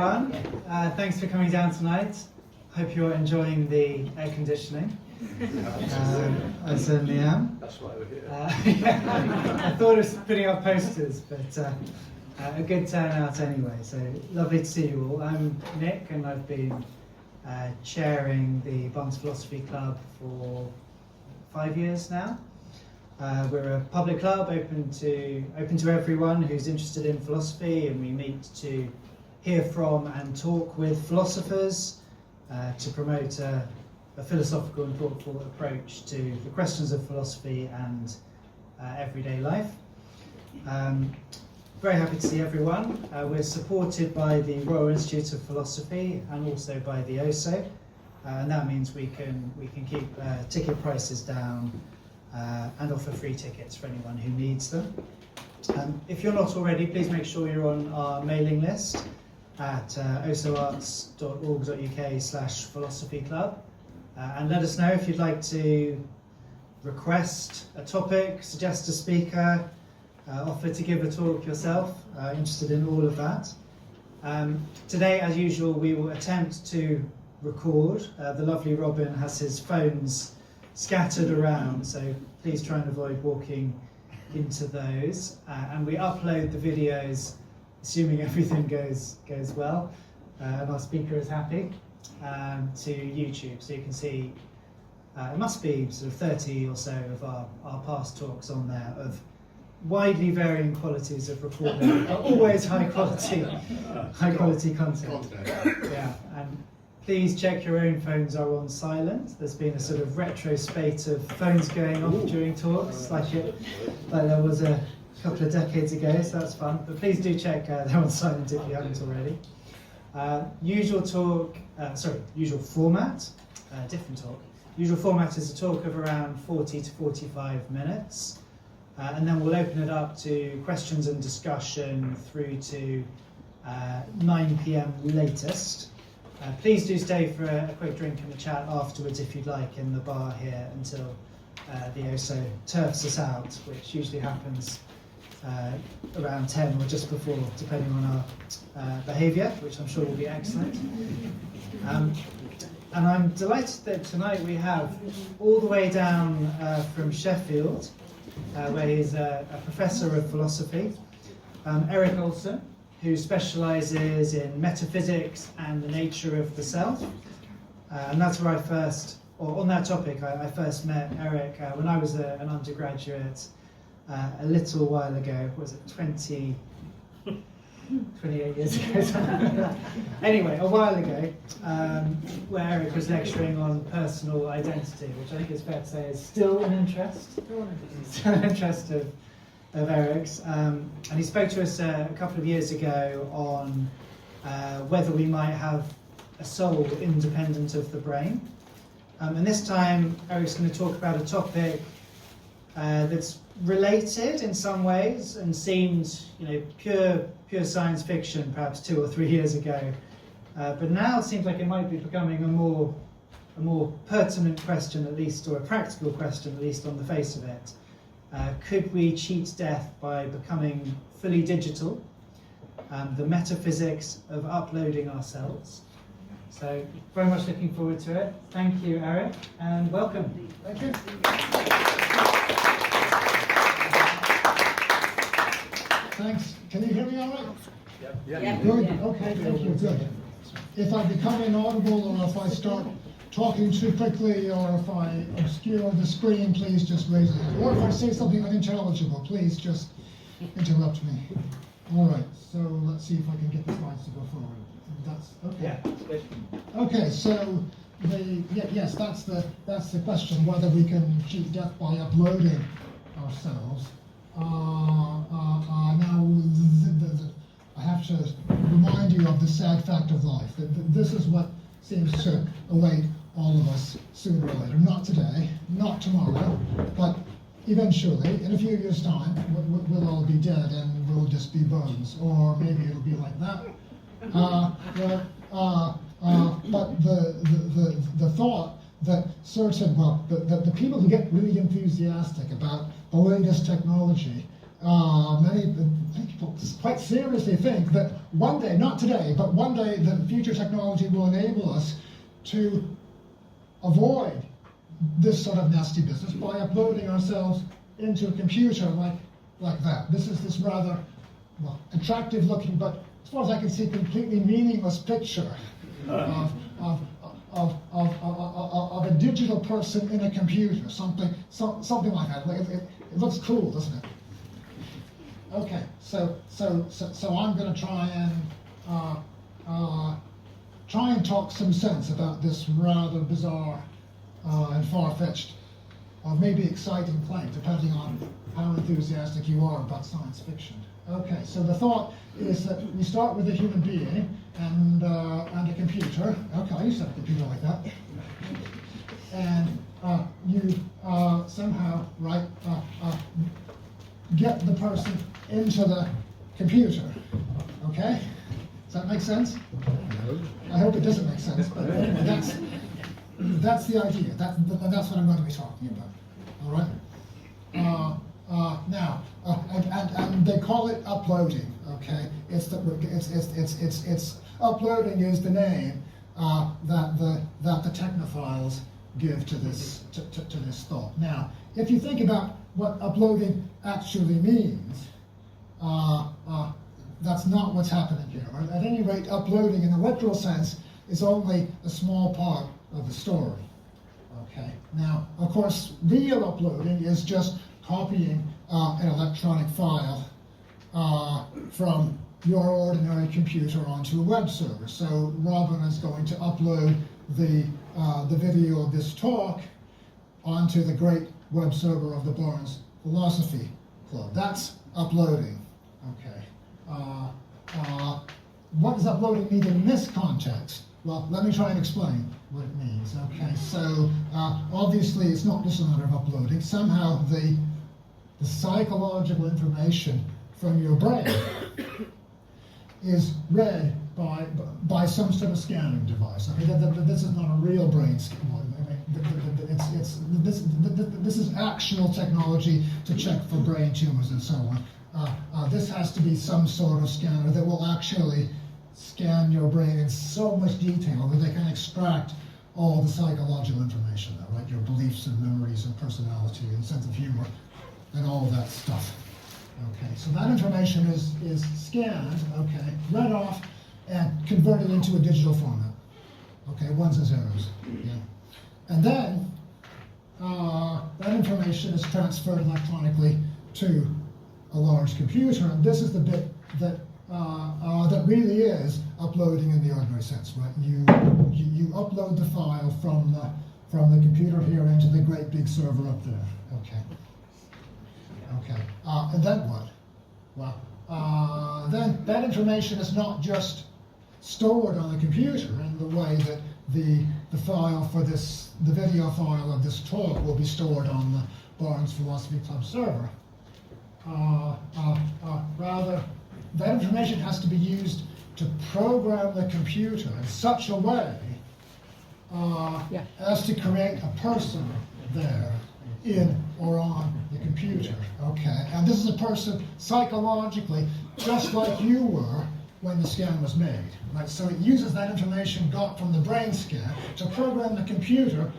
everyone. Thanks for coming down tonight. Hope you're enjoying the air conditioning. I certainly am. That's why we're here. I thought of putting up posters, but a good turnout anyway. So lovely to see you all. I'm Nick, and I've been chairing the Barnes Philosophy Club for 5 years now. We're a public club open to everyone who's interested in philosophy, and we meet to hear from and talk with philosophers to promote a philosophical and thoughtful approach to the questions of philosophy and everyday life. Very happy to see everyone. We're supported by the Royal Institute of Philosophy and also by the OSO, and that means we can keep ticket prices down and offer free tickets for anyone who needs them. If you're not already, please make sure you're on our mailing list at osoarts.org.uk/philosophy club, and let us know if you'd like to request a topic, suggest a speaker, offer to give a talk yourself. Interested in all of that. Today, as usual, we will attempt to record. The lovely Robin has his phones scattered around, so please try and avoid walking into those. And we upload the videos, assuming everything goes well, and our speaker is happy, to YouTube. So you can see, it must be sort of 30 or so of our past talks on there, of widely varying qualities of recording, but always high quality content. Yeah, and please check your own phones are on silent. There's been a sort of retro spate of phones going off during talks, like there was a couple of decades ago, so that's fun. But please do check they're on silent if you haven't already. Usual format, different talk. Usual format is a talk of around 40 to 45 minutes. And then we'll open it up to questions and discussion through to 9 p.m. latest. Please do stay for a quick drink and a chat afterwards if you'd like in the bar here until the OSO turfs us out, which usually happens around 10 or just before, depending on our behaviour, which I'm sure will be excellent. And I'm delighted that tonight we have all the way down from Sheffield, where he's a professor of philosophy, Eric Olson, who specialises in metaphysics and the nature of the self. And that's where on that topic, I first met Eric when I was an undergraduate a little while ago. Was it 28 years ago? Anyway, a while ago, where Eric was lecturing on personal identity, which I think is fair to say is still an interest. Still an interest of Eric's. And he spoke to us a couple of years ago on whether we might have a soul independent of the brain. And this time, Eric's going to talk about a topic that's related in some ways and seemed, pure science fiction perhaps 2 or 3 years ago, but now it seems like it might be becoming a more pertinent question, at least, or a practical question, at least on the face of it. Could we cheat death by becoming fully digital? The metaphysics of uploading ourselves. So very much looking forward to it. Thank you, Eric, and welcome. Thank you. Thanks. Can you hear me all right? Yep. Good. Okay, thank you. Good. If I become inaudible or if I start talking too quickly or if I obscure the screen, please just raise it. Or if I say something unintelligible, please just interrupt me. All right, so let's see if I can get the slides to go forward. That's okay. Yeah. Okay, so yes, that's the question, whether we can cheat death by uploading ourselves. Now, I have to remind you of the sad fact of life. That this is what seems to await all of us sooner or later. Not today, not tomorrow, but eventually, in a few years' time, we'll all be dead and we'll just be bones. Or maybe it'll be like that. But the thought that the people who get really enthusiastic about the latest technology many people quite seriously think that one day, not today, but one day, the future technology will enable us to avoid this sort of nasty business by uploading ourselves into a computer like that. This is this rather attractive looking, but as far as I can see, completely meaningless picture of a digital person in a computer, something like that. It looks cool, doesn't it? Okay, so I'm going to try and talk some sense about this rather bizarre and far-fetched, or maybe exciting claim, depending on how enthusiastic you are about science fiction. Okay, so the thought is that we start with a human being and a computer. Okay, I used to have a computer like that. And you somehow, right, get the person into the computer. Okay? Does that make sense? I hope it doesn't make sense, but anyway, that's the idea. That's what I'm going to be talking about. All right? Now, and they call it uploading. Okay, it's uploading is the name that the technophiles give to this to this thought. Now, if you think about what uploading actually means, that's not what's happening here. Right? At any rate, uploading in the literal sense is only a small part of the story. Okay. Now, of course, real uploading is just copying an electronic file from your ordinary computer onto a web server. So Robin is going to upload the video of this talk onto the great web server of the Barnes Philosophy Club. That's uploading. Okay. What does uploading mean in this context? Well, let me try and explain what it means. Okay, so obviously it's not just a matter of uploading. Somehow the psychological information from your brain is read by some sort of scanning device. Okay, this is not a real brain scan. This is actual technology to check for brain tumors and so on. This has to be some sort of scanner that will actually scan your brain in so much detail that they can extract all the psychological information, right? Your beliefs and memories and personality and sense of humor and all of that stuff. Okay, so that information is scanned, okay, read off and converted into a digital format. Okay, ones and zeros. Yeah. And then that information is transferred electronically to a large computer, and this is the bit that that really is uploading in the ordinary sense, right? You upload the file from the computer here into the great big server up there. Okay. Okay. And then what? Well, then that information is not just stored on the computer in the way that the file for this, the video file of this talk will be stored on the Barnes Philosophy Club server. Rather, that information has to be used to program the computer in such a way as to create a person there in or on the computer. Okay, and this is a person psychologically just like you were when the scan was made. Right? So it uses that information got from the brain scan to program the computer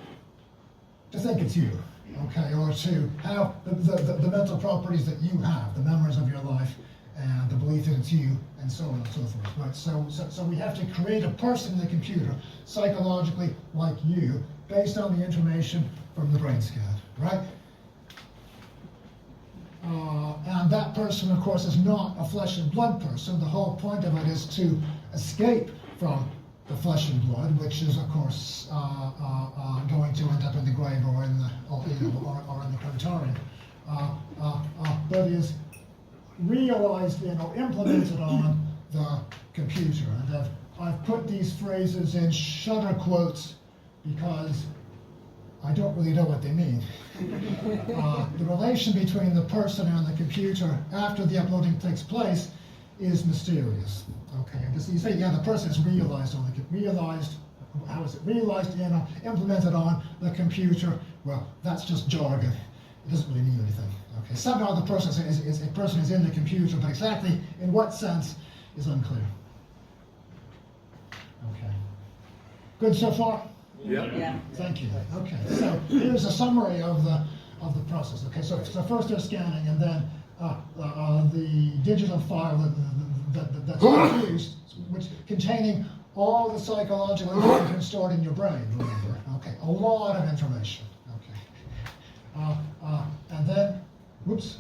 to think it's you. Okay, or to have the mental properties that you have, the memories of your life, and the belief that it's you, and so on and so forth. Right? So we have to create a person in the computer, psychologically like you, based on the information from the brain scan. Right? And that person, of course, is not a flesh and blood person. The whole point of it is to escape from the flesh and blood, which is, of course, going to end up in the grave or in the or in the crematorium, but is realized in or implemented on the computer. And I've put these phrases in shutter quotes because I don't really know what they mean. The relation between the person and the computer after the uploading takes place is mysterious. Okay, and you say, yeah, the person is realized on the realized. How is it realized in or implemented on the computer? Well, that's just jargon. it doesn't really mean anything. Okay, somehow the person is in the computer, but exactly in what sense is unclear. Okay. Good so far? Yeah. Thank you. Okay, so here's a summary of the process. Okay, so first they're scanning, and then the digital file that's produced, which containing all the psychological information stored in your brain. Remember? Okay, a lot of information. Okay, and then, whoops,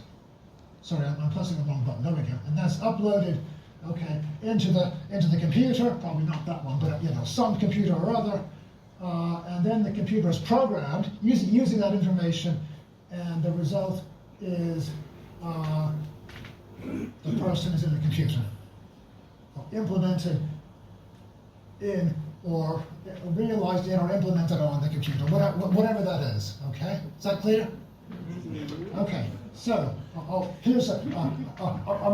sorry, I'm pressing the wrong button. There we go. And that's uploaded. Okay, into the computer. Probably not that one, but some computer or other. And then the computer is programmed using that information, and the result is the person is in the computer, implemented in or realized in or implemented on the computer, whatever that is. Okay, is that clear? Okay, so here's a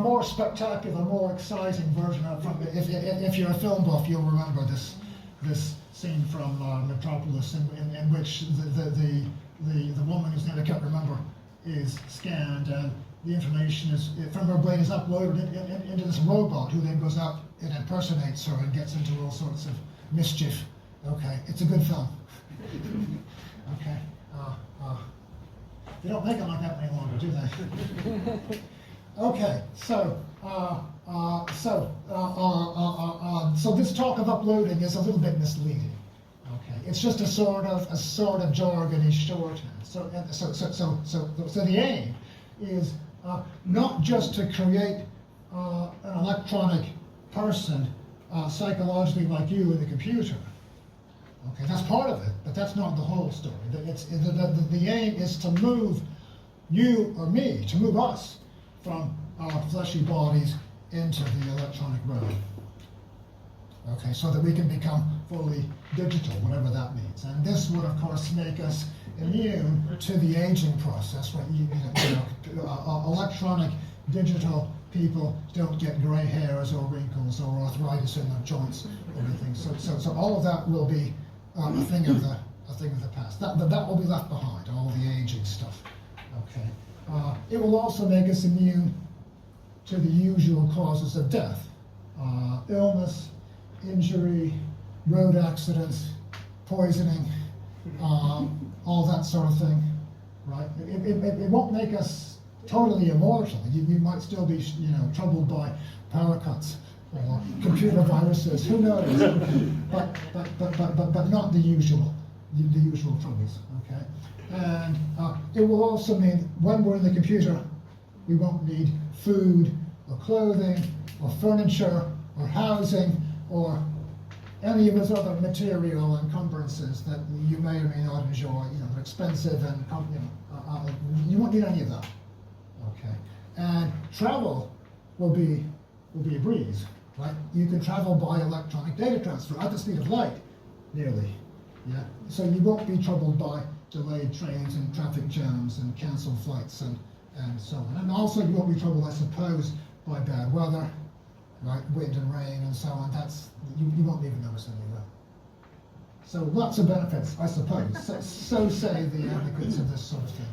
more spectacular, more exciting version of if you're a film buff, you'll remember this scene from Metropolis in which the woman whose name I can't remember is scanned, and the information from her brain is uploaded into this robot, who then goes out and impersonates her and gets into all sorts of mischief. Okay, it's a good film. Okay, they don't make them like that any longer, do they? Okay, so this talk of uploading is a little bit misleading. Okay, it's just a sort of jargony shorthand. So the aim is not just to create an electronic person psychologically like you in the computer. Okay, that's part of it, but that's not the whole story. The aim is to move you or me, to move us from our fleshy bodies into the electronic realm. Okay, so that we can become fully digital, whatever that means. And this would, of course, make us immune to the aging process. Right? Electronic, digital people don't get gray hairs or wrinkles or arthritis in their joints or anything. So all of that will be a thing of the past. That will be left behind, all the aging stuff. Okay. It will also make us immune to the usual causes of death: illness, injury, road accidents, poisoning, all that sort of thing, right? It won't make us totally immortal. You might still be, troubled by power cuts or computer viruses. Who knows? But not the usual troubles. Okay, and it will also mean when we're in the computer, we won't need food or clothing or furniture or housing or any of those other material encumbrances that you may or may not enjoy. They're expensive and you won't need any of that. Okay, and travel will be a breeze, right? You can travel by electronic data transfer at the speed of light, nearly. Yeah. So you won't be troubled by delayed trains and traffic jams and cancelled flights and so on. And also you won't be troubled, I suppose, by bad weather, right? Wind and rain and so on. You won't even notice any of that. So lots of benefits, I suppose. So say the advocates of this sort of thing.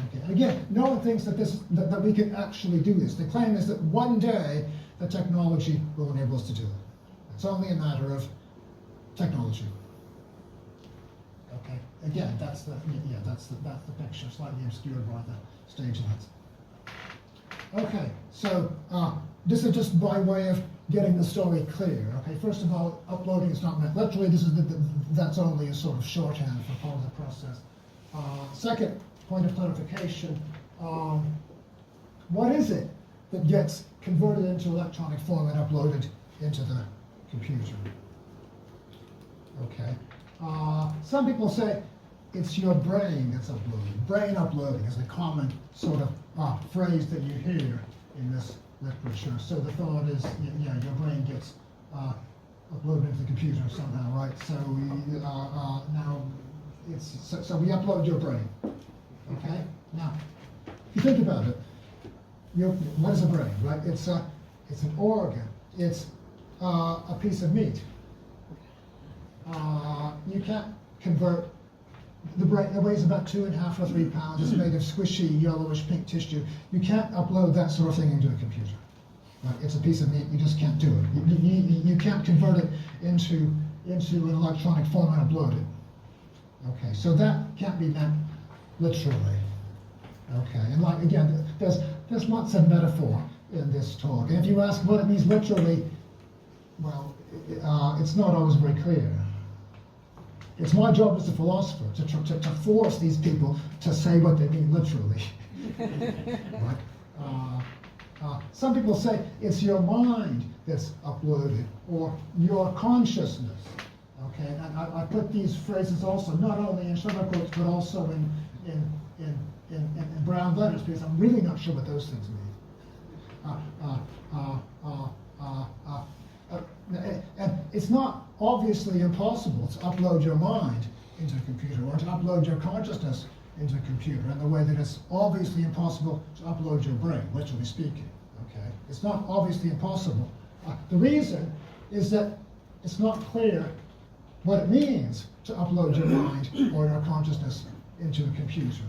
Okay. And again, no one thinks that we can actually do this. The claim is that one day the technology will enable us to do it. It's only a matter of technology. Okay. Again, that's the picture, slightly obscured by the stage lights. Okay. So this is just by way of getting the story clear. Okay. First of all, uploading is not meant literally. That's only a sort of shorthand for part of the process. Second point of clarification: what is it that gets converted into electronic form and uploaded into the computer? Okay. Some people say it's your brain that's uploading. Brain uploading is a common sort of phrase that you hear in this literature. So the thought is, your brain gets uploaded into the computer somehow, right? So now so we upload your brain. Okay. Now, if you think about it, what is a brain, right? It's an organ. It's a piece of meat. You can't convert the brain, it weighs about 2.5 or 3 pounds. It's made of squishy, yellowish pink tissue. You can't upload that sort of thing into a computer. Right? It's a piece of meat. You just can't do it. You can't convert it into an electronic form and upload it. Okay, so that can't be meant literally. Okay, and like again, there's lots of metaphor in this talk. And if you ask what it means literally, well, it's not always very clear. It's my job as a philosopher to force these people to say what they mean literally. Right? Some people say it's your mind that's uploaded, or your consciousness. Okay, and I put these phrases also not only in sugar quotes but also in brown letters, because I'm really not sure what those things mean. And it's not obviously impossible to upload your mind into a computer or to upload your consciousness into a computer in the way that it's obviously impossible to upload your brain, literally speaking. Okay, it's not obviously impossible. The reason is that it's not clear what it means to upload your mind or your consciousness into a computer.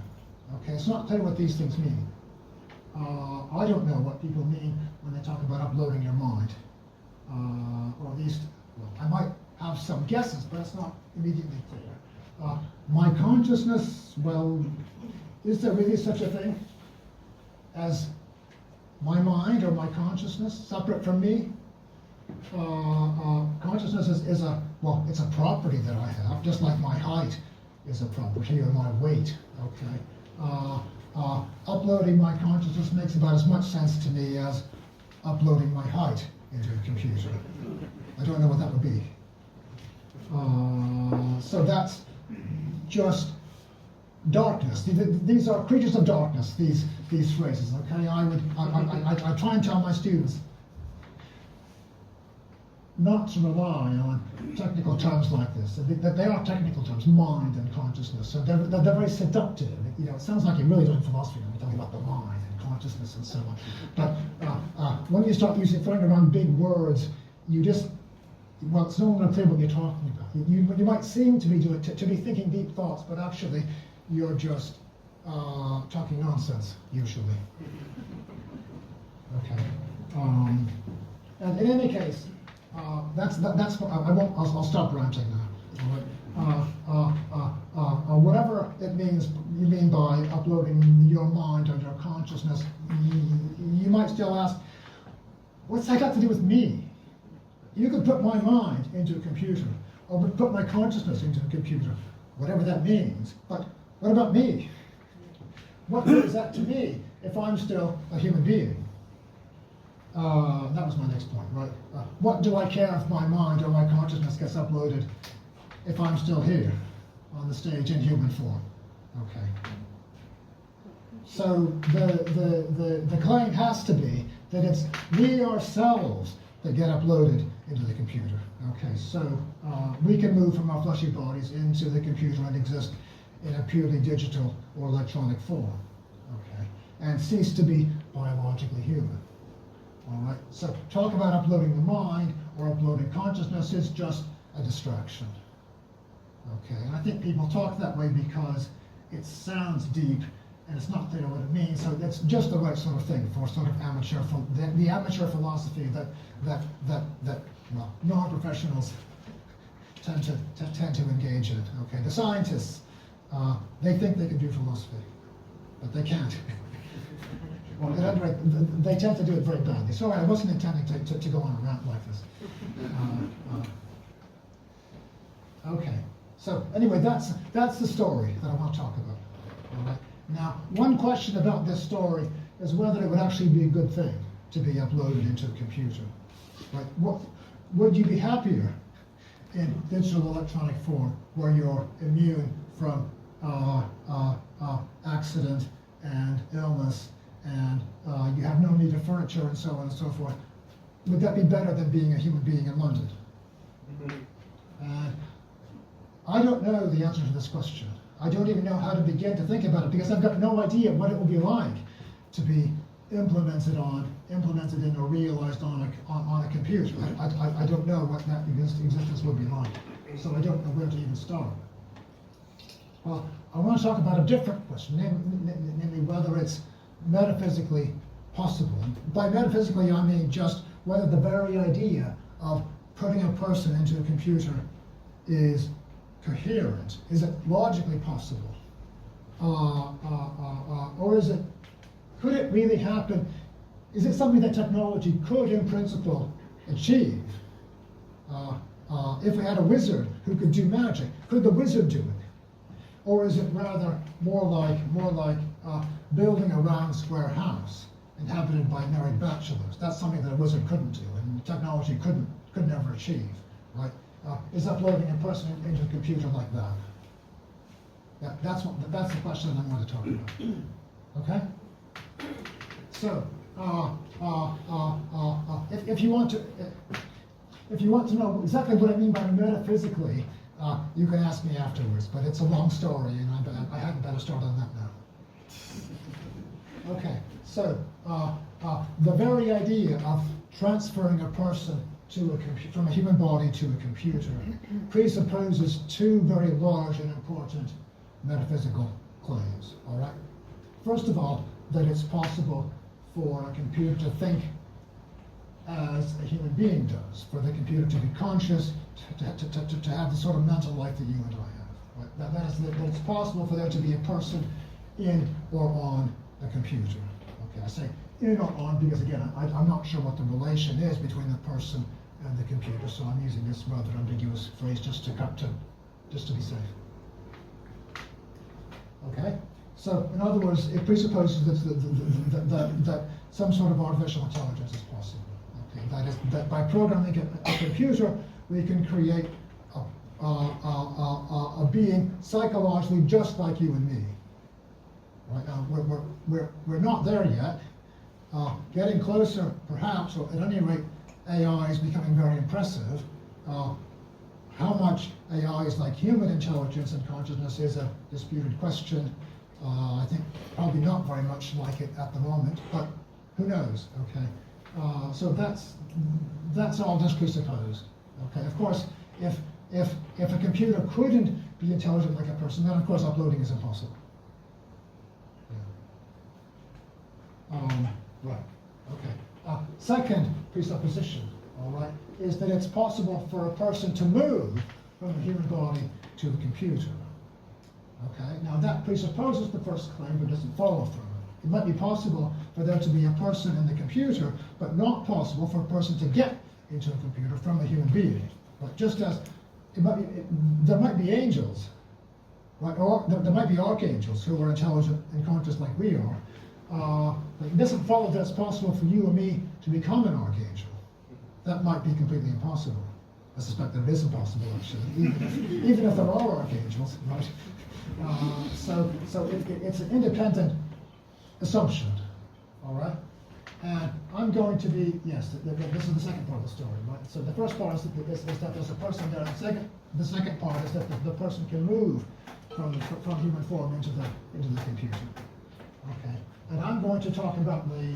Okay, it's not clear what these things mean. I don't know what people mean when they talk about uploading your mind. Or at least, well, I might have some guesses, but it's not immediately clear. My consciousness, well, is there really such a thing as my mind or my consciousness separate from me? Consciousness is it's a property that I have, just like my height is a property, or my weight, okay? Uploading my consciousness makes about as much sense to me as uploading my height into a computer. I don't know what that would be. So that's just darkness. These are creatures of darkness, these phrases, okay? I try and tell my students not to rely on technical terms like this. That they are technical terms, mind and consciousness. So they're very seductive. You know, it sounds like you're really doing philosophy when you're talking about the mind and consciousness and so on. But when you start throwing around big words, you just, well, it's no longer clear what you're talking about. You might seem to be thinking deep thoughts, but actually you're just talking nonsense, usually. Okay. And in any case, that's what I'll stop ranting now. Whatever it means you mean by uploading your mind or your consciousness, you might still ask, what's that got to do with me? You could put my mind into a computer, or put my consciousness into a computer, whatever that means. But what about me? What good is that to me if I'm still a human being? That was my next point, right? What do I care if my mind or my consciousness gets uploaded if I'm still here on the stage in human form? Okay. So the claim has to be that it's we ourselves that get uploaded into the computer. Okay, so we can move from our fleshy bodies into the computer and exist in a purely digital or electronic form. Okay, and cease to be biologically human. All right, so talk about uploading the mind or uploading consciousness is just a distraction. Okay, and I think people talk that way because it sounds deep and it's not clear what it means, so it's just the right sort of thing for sort of the amateur philosophy that well, non-professionals tend to engage in. Okay, the scientists, they think they can do philosophy, but they can't. Well, at any rate, they tend to do it very badly. Sorry, I wasn't intending to go on a rant like this. Okay, so anyway, that's the story that I want to talk about. All right. Now, one question about this story is whether it would actually be a good thing to be uploaded into a computer. Right? Would you be happier in digital electronic form where you're immune from accident and illness and you have no need of furniture and so on and so forth? Would that be better than being a human being in London? I don't know the answer to this question. I don't even know how to begin to think about it because I've got no idea what it will be like to be implemented in or realized on a computer. I don't know what that existence would be like, so I don't know where to even start. I want to talk about a different question, namely whether it's metaphysically possible. And by metaphysically, I mean just whether the very idea of putting a person into a computer is coherent. Is it logically possible? Or is it, could it really happen? Is it something that technology could, in principle, achieve? If we had a wizard who could do magic, could the wizard do it? Or is it rather more like building a round square house inhabited by married bachelors? That's something that a wizard couldn't do, and technology could never achieve, right? Is uploading a person into a computer like that? Yeah, that's the question I'm going to talk about. Okay. So, if you want to know exactly what I mean by metaphysically, you can ask me afterwards. But it's a long story, and I hadn't better start on that now. Okay. So, the very idea of transferring a person from a human body to a computer presupposes two very large and important metaphysical claims. All right. First of all, that it's possible for a computer to think as a human being does, for the computer to be conscious, to have the sort of mental life that you and I have. Right? That is, that it's possible for there to be a person in or on a computer. Okay, I say in or on because, again, I'm not sure what the relation is between the person and the computer, so I'm using this rather ambiguous phrase just to be safe. Okay? So, in other words, it presupposes that some sort of artificial intelligence is possible. Okay? That is, that by programming a computer, we can create a being psychologically just like you and me. Right? We're not there yet. Getting closer, perhaps, or at any rate, AI is becoming very impressive. How much AI is like human intelligence and consciousness is a disputed question. I think probably not very much like it at the moment, but who knows? Okay, so that's all just presupposed. Okay, of course, if a computer couldn't be intelligent like a person, then of course uploading is impossible. Yeah. Right. Okay. Second presupposition, all right, is that it's possible for a person to move from the human body to the computer. Okay. Now that presupposes the first claim, but doesn't follow from it. It might be possible for there to be a person in the computer, but not possible for a person to get into a computer from a human being. But just as there might be angels, right? Or there might be archangels who are intelligent and conscious like we are. But it doesn't follow that it's possible for you or me to become an archangel. That might be completely impossible. I suspect that it is impossible, actually, even if there are archangels, right? So it's an independent assumption, all right? And I'm going to be, yes, this is the second part of the story, right? So the first part is that there's a person there, and the second part is that the person can move from human form into the computer, okay? And I'm going to talk about the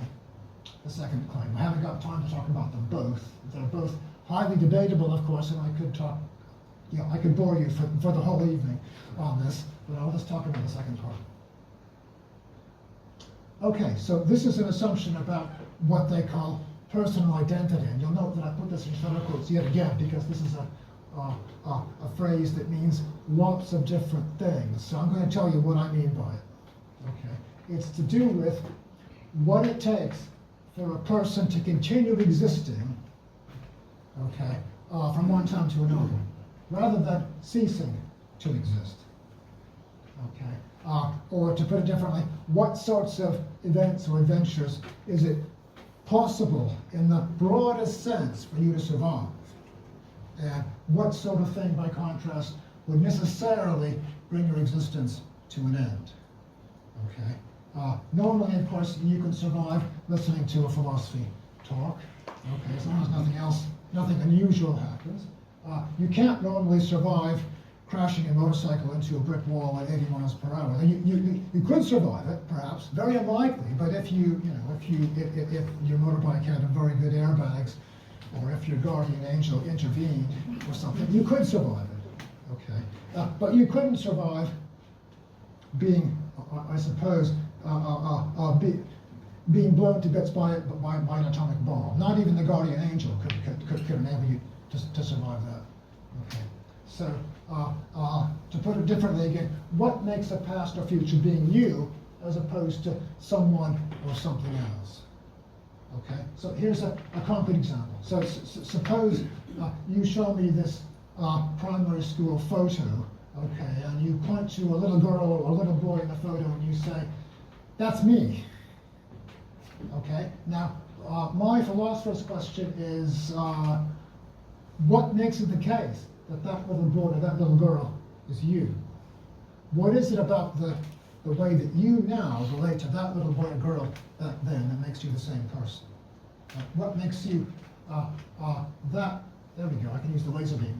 second claim. I haven't got time to talk about them both. They're both highly debatable, of course, and I could talk, I could bore you for the whole evening on this, but I'll just talk about the second part. Okay, so this is an assumption about what they call personal identity, and you'll note that I put this in shadow quotes yet again because this is a phrase that means lots of different things. So I'm going to tell you what I mean by it. Okay. It's to do with what it takes for a person to continue existing, okay, from one time to another, rather than ceasing to exist, okay? Or to put it differently, what sorts of events or adventures is it possible in the broadest sense for you to survive? And what sort of thing, by contrast, would necessarily bring your existence to an end, okay? Normally, of course, you can survive listening to a philosophy talk, okay, as long as nothing unusual happens. You can't normally survive crashing a motorcycle into a brick wall at 80 miles per hour. You could survive it, perhaps, very unlikely, but if your motorbike had a very good airbags, or if your guardian angel intervened or something, you could survive it, okay? But you couldn't survive being, I suppose, being blown to bits by an atomic bomb. Not even the guardian angel could enable you to survive that. Okay. So, to put it differently again, what makes a past or future being you as opposed to someone or something else? Okay. So here's a concrete example. So suppose you show me this primary school photo, okay, and you point to a little girl or a little boy in the photo and you say, "That's me." Okay. Now, my philosopher's question is, what makes it the case that that little boy or that little girl is you? What is it about the way that you now relate to that little boy or girl back then that makes you the same person? What makes you that? There we go. I can use the laser beam.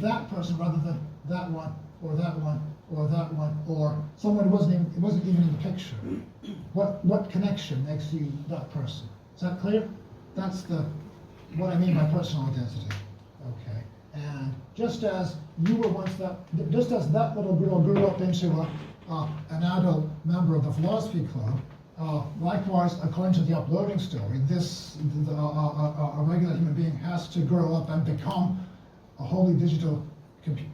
That person rather than that one or that one or that one or someone who wasn't even in the picture. What connection makes you that person? Is that clear? That's what I mean by personal identity. Okay. And just as you were once just as that little girl grew up into an adult member of the philosophy club, likewise, according to the uploading story, a regular human being has to grow up and become a wholly digital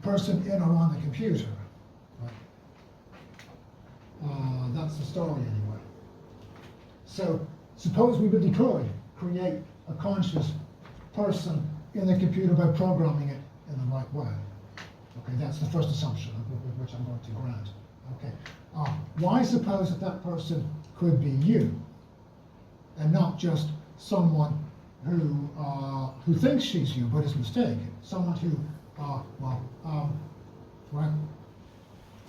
person in or on the computer. Right? That's the story anyway. So suppose we really could create a conscious person in the computer by programming it in the right way. Okay, that's the first assumption, which I'm going to grant. Okay, why suppose that person could be you, and not just someone who thinks she's you but is mistaken? Someone who, right?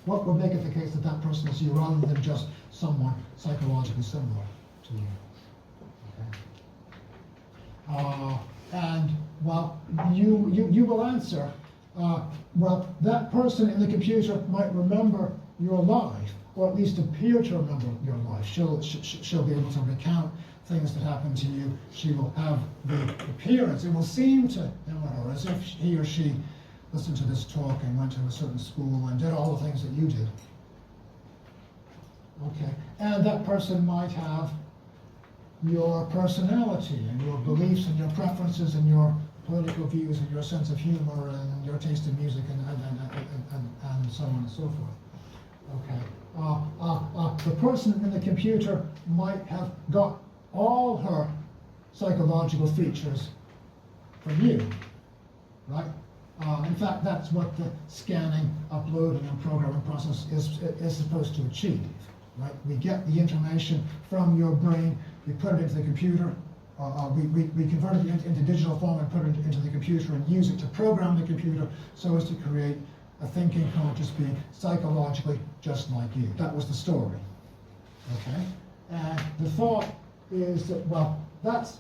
What would make it the case that that person is you rather than just someone psychologically similar to you? Okay. And well, you will answer. Well, that person in the computer might remember your life, or at least appear to remember your life. She'll be able to recount things that happened to you. She will have the appearance. It will seem to him or her as if he or she listened to this talk and went to a certain school and did all the things that you did. Okay, and that person might have your personality and your beliefs and your preferences and your political views and your sense of humor and your taste in music and so on and so forth. Okay. The person in the computer might have got all her psychological features from you, right? In fact, that's what the scanning, uploading, and programming process is supposed to achieve, right? We get the information from your brain, we put it into the computer, we convert it into digital form and put it into the computer and use it to program the computer so as to create a thinking, conscious being, psychologically just like you. That was the story. Okay? And the thought is that, well, that's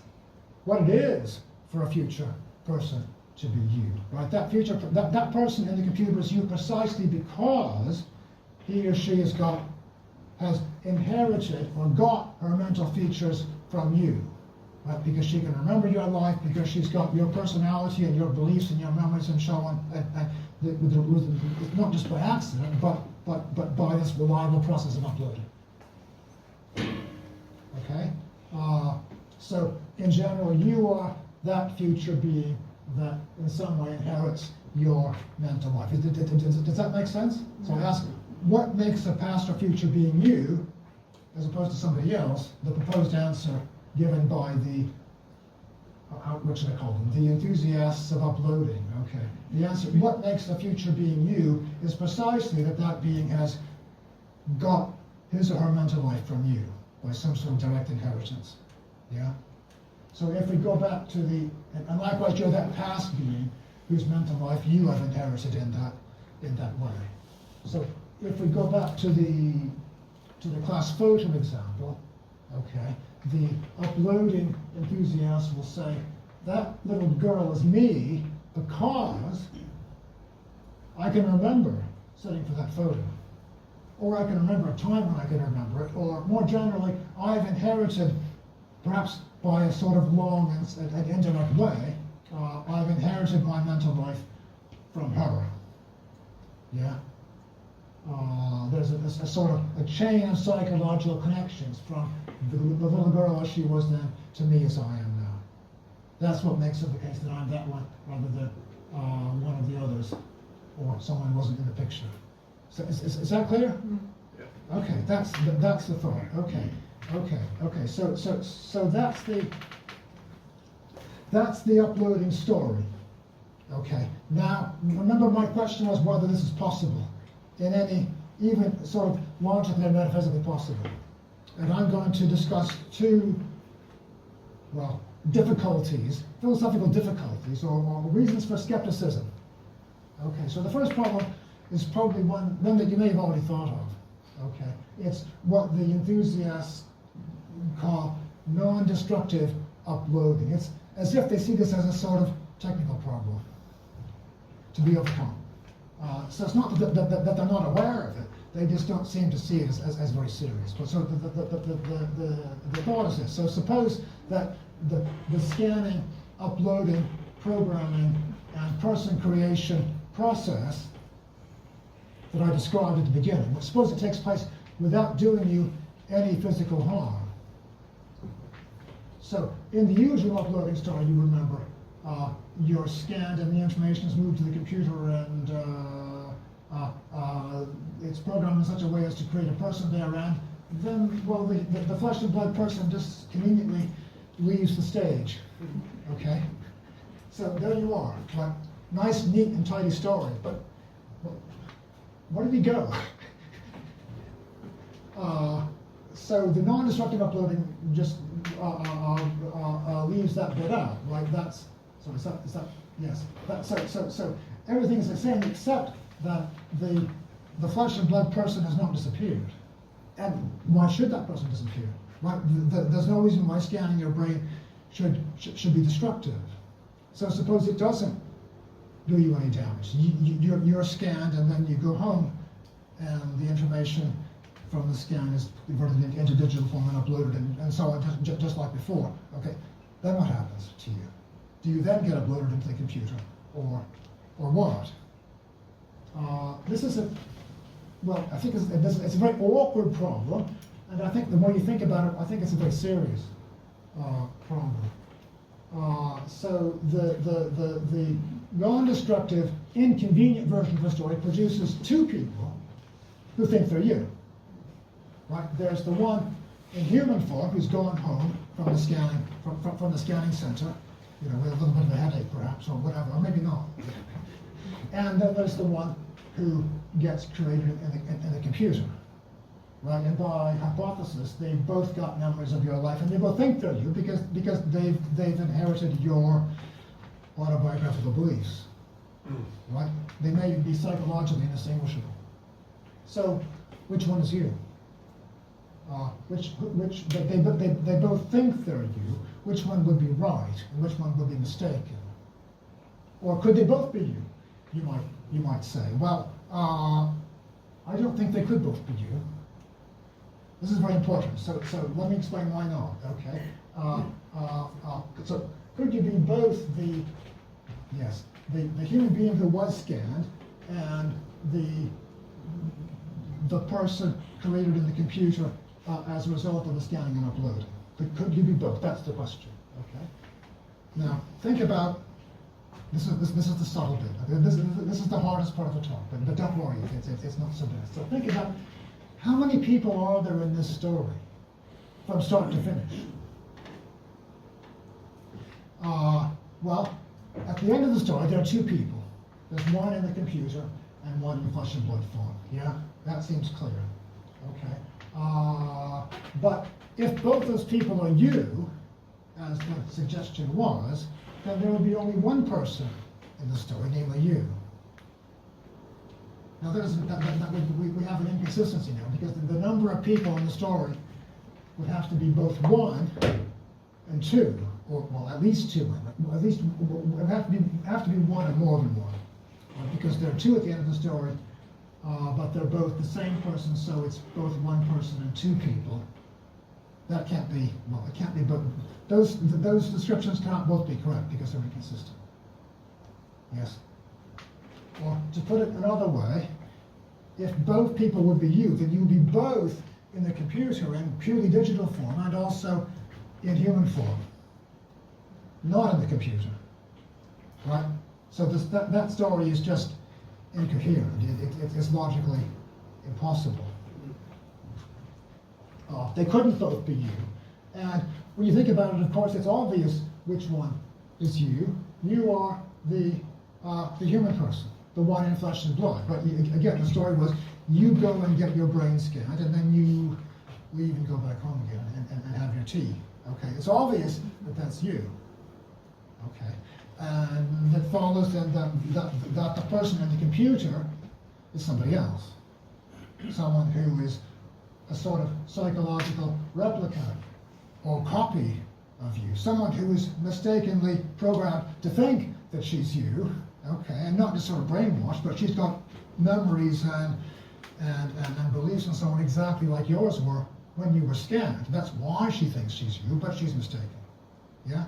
what it is for a future person to be you. Right? That person in the computer is you precisely because he or she has inherited or got her mental features from you. Right? Because she can remember your life, because she's got your personality and your beliefs and your memories and so on. Not just by accident, but by this reliable process of uploading. Okay? So, in general, you are that future being that in some way inherits your mental life. Does that make sense? So I ask, what makes a past or future being you, as opposed to somebody else? The proposed answer given by the, what should I call them? The enthusiasts of uploading. Okay. The answer, what makes a future being you, is precisely that being has got his or her mental life from you by some sort of direct inheritance. Yeah? So if we go back to and likewise you're that past being whose mental life you have inherited in that way. So if we go back to the class photo example, okay, the uploading enthusiast will say, that little girl is me because I can remember sitting for that photo. Or I can remember a time when I can remember it, or more generally, I've inherited, perhaps by a sort of long and indirect way, I've inherited my mental life from her. Yeah? there's a sort of a chain of psychological connections from the little girl as she was then to me as I am now. That's what makes it the case that I'm that one rather than one of the others, or someone who wasn't in the picture. So is that clear? Yeah. Okay, that's the thought. Okay. So that's the uploading story. Okay. Now remember, my question was whether this is possible in any even sort of logically and metaphysically possible. And I'm going to discuss two, well, difficulties, philosophical difficulties, or reasons for skepticism. Okay, so the first problem is probably one that you may have already thought of. Okay, it's what the enthusiasts call non-destructive uploading. It's as if they see this as a sort of technical problem to be overcome. So it's not that they're not aware of it, they just don't seem to see it as very serious. But so the thought is this. So suppose that the scanning, uploading, programming, and person creation process that I described at the beginning, suppose it takes place without doing you any physical harm. So in the usual uploading story, you remember, you're scanned and the information is moved to the computer, and it's programmed in such a way as to create a person there, and then, well, the flesh and blood person just conveniently leaves the stage. Okay? So there you are. Like, nice, neat, and tidy story, but where did he go? So the non-destructive uploading just leaves that bit out, right? That's, so is that yes. So everything's the same except that the flesh and blood person has not disappeared. And why should that person disappear? Right? There's no reason why scanning your brain should be destructive. So suppose it doesn't do you any damage. You're scanned, and then you go home, and the information from the scan is converted into digital form and uploaded, and so on, just like before. Okay, then what happens to you? Do you then get uploaded into the computer, or what? This is I think it's a very awkward problem, and I think the more you think about it, I think it's a very serious problem. So the non-destructive, inconvenient version of the story produces two people who think they're you. Right? There's the one in human form who's gone home from the scanning center, you know, with a little bit of a headache perhaps, or whatever, or maybe not. And then there's the one who gets created in the computer. Right? And by hypothesis, they've both got memories of your life, and they both think they're you because they've inherited your autobiographical beliefs. Right? They may be psychologically indistinguishable. So, which one is you? They both think they're you. Which one would be right, and which one would be mistaken? Or could they both be you? You might say. Well, I don't think they could both be you. This is very important. So let me explain why not. Okay. So could you be both the human being who was scanned and the person created in the computer as a result of the scanning and uploading? Could you be both? That's the question. Okay. Now think about this is the subtle bit. This is the hardest part of the talk, but don't worry, it's not so bad. So think about how many people are there in this story from start to finish. Well, at the end of the story, there are two people. There's one in the computer and one in flesh and blood form. Yeah, that seems clear. Okay. But if both those people are you, as the suggestion was, then there will be only one person in the story, namely you. Now we have an inconsistency now, because the number of people in the story would have to be both one and two, or well, at least two. At least it would have to be one or more than one, because there are two at the end of the story, but they're both the same person, so it's both one person and two people. That can't be, well, it can't be both. Those descriptions cannot both be correct because they're inconsistent. Yes? Or to put it another way, if both people would be you, then you would be both in the computer in purely digital form and also in human form, not in the computer, right? So that story is just incoherent. It's logically impossible. They couldn't both be you. And when you think about it, of course, it's obvious which one is you. You are the human person, the one in flesh and blood. But again, the story was you go and get your brain scanned, and then you leave and go back home again and have your tea. Okay, it's obvious that that's you. Okay, and that follows then that the person in the computer is somebody else, someone who is a sort of psychological replica or copy of you, someone who is mistakenly programmed to think that she's you, okay, and not just sort of brainwashed, but she's got memories and beliefs and so on exactly like yours were when you were scanned. That's why she thinks she's you, but she's mistaken. Yeah?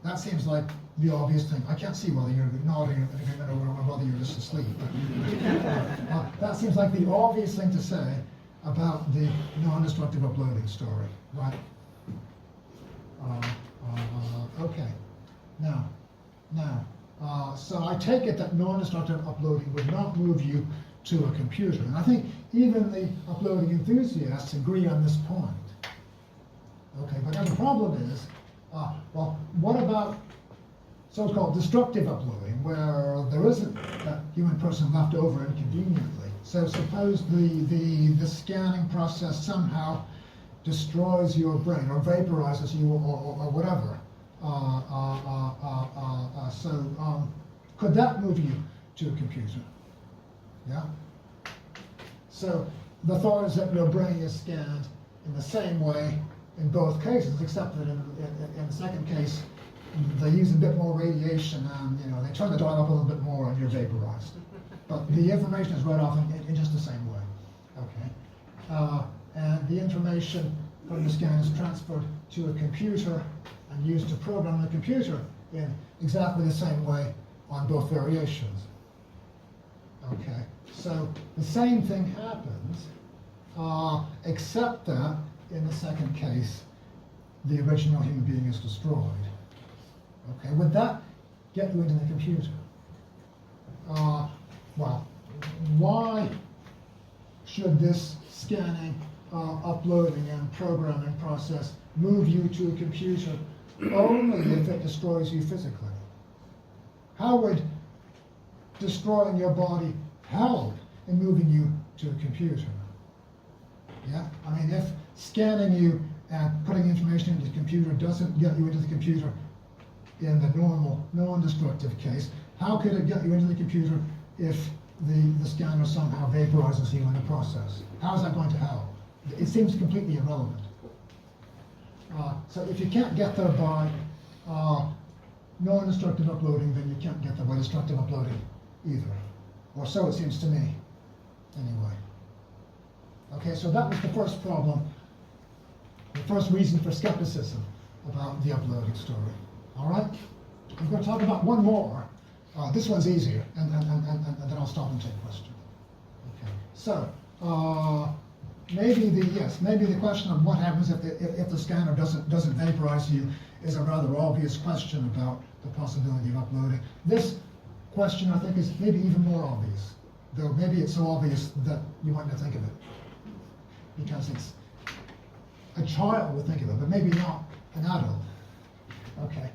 That seems like the obvious thing. I can't see whether you're nodding or whether you're just asleep. But, that seems like the obvious thing to say about the non-destructive uploading story, right? Okay. Now, so I take it that non-destructive uploading would not move you to a computer. And I think even the uploading enthusiasts agree on this point. Okay, but then the problem is, well, what about so-called destructive uploading, where there isn't that human person left over inconveniently? So suppose the scanning process somehow destroys your brain or vaporizes you or whatever. So could that move you to a computer? Yeah? So the thought is that your brain is scanned in the same way in both cases, except that in the second case, they use a bit more radiation and they turn the dial up a little bit more and you're vaporized. But the information is read off in just the same way. Okay? And the information from the scan is transferred to a computer and used to program the computer in exactly the same way on both variations. Okay, so the same thing happens, except that in the second case, the original human being is destroyed. Okay, would that get you into the computer? Well, why should this scanning, uploading, and programming process move you to a computer only if it destroys you physically? How would destroying your body help in moving you to a computer? Yeah, I mean, if scanning you and putting information into the computer doesn't get you into the computer in the normal, non-destructive case, how could it get you into the computer if the scanner somehow vaporizes you in the process? How is that going to help? It seems completely irrelevant. So if you can't get there by non-destructive uploading, then you can't get there by destructive uploading either. Or so it seems to me, anyway. Okay, so that was the first problem, the first reason for skepticism about the uploading story. All right? I'm going to talk about one more. This one's easier, and then I'll stop and take questions. Okay. So, maybe the question of what happens if the scanner doesn't vaporize you is a rather obvious question about the possibility of uploading. This question, I think, is maybe even more obvious, though maybe it's so obvious that you might not think of it, because it's a child would think of it, but maybe not an adult. Okay.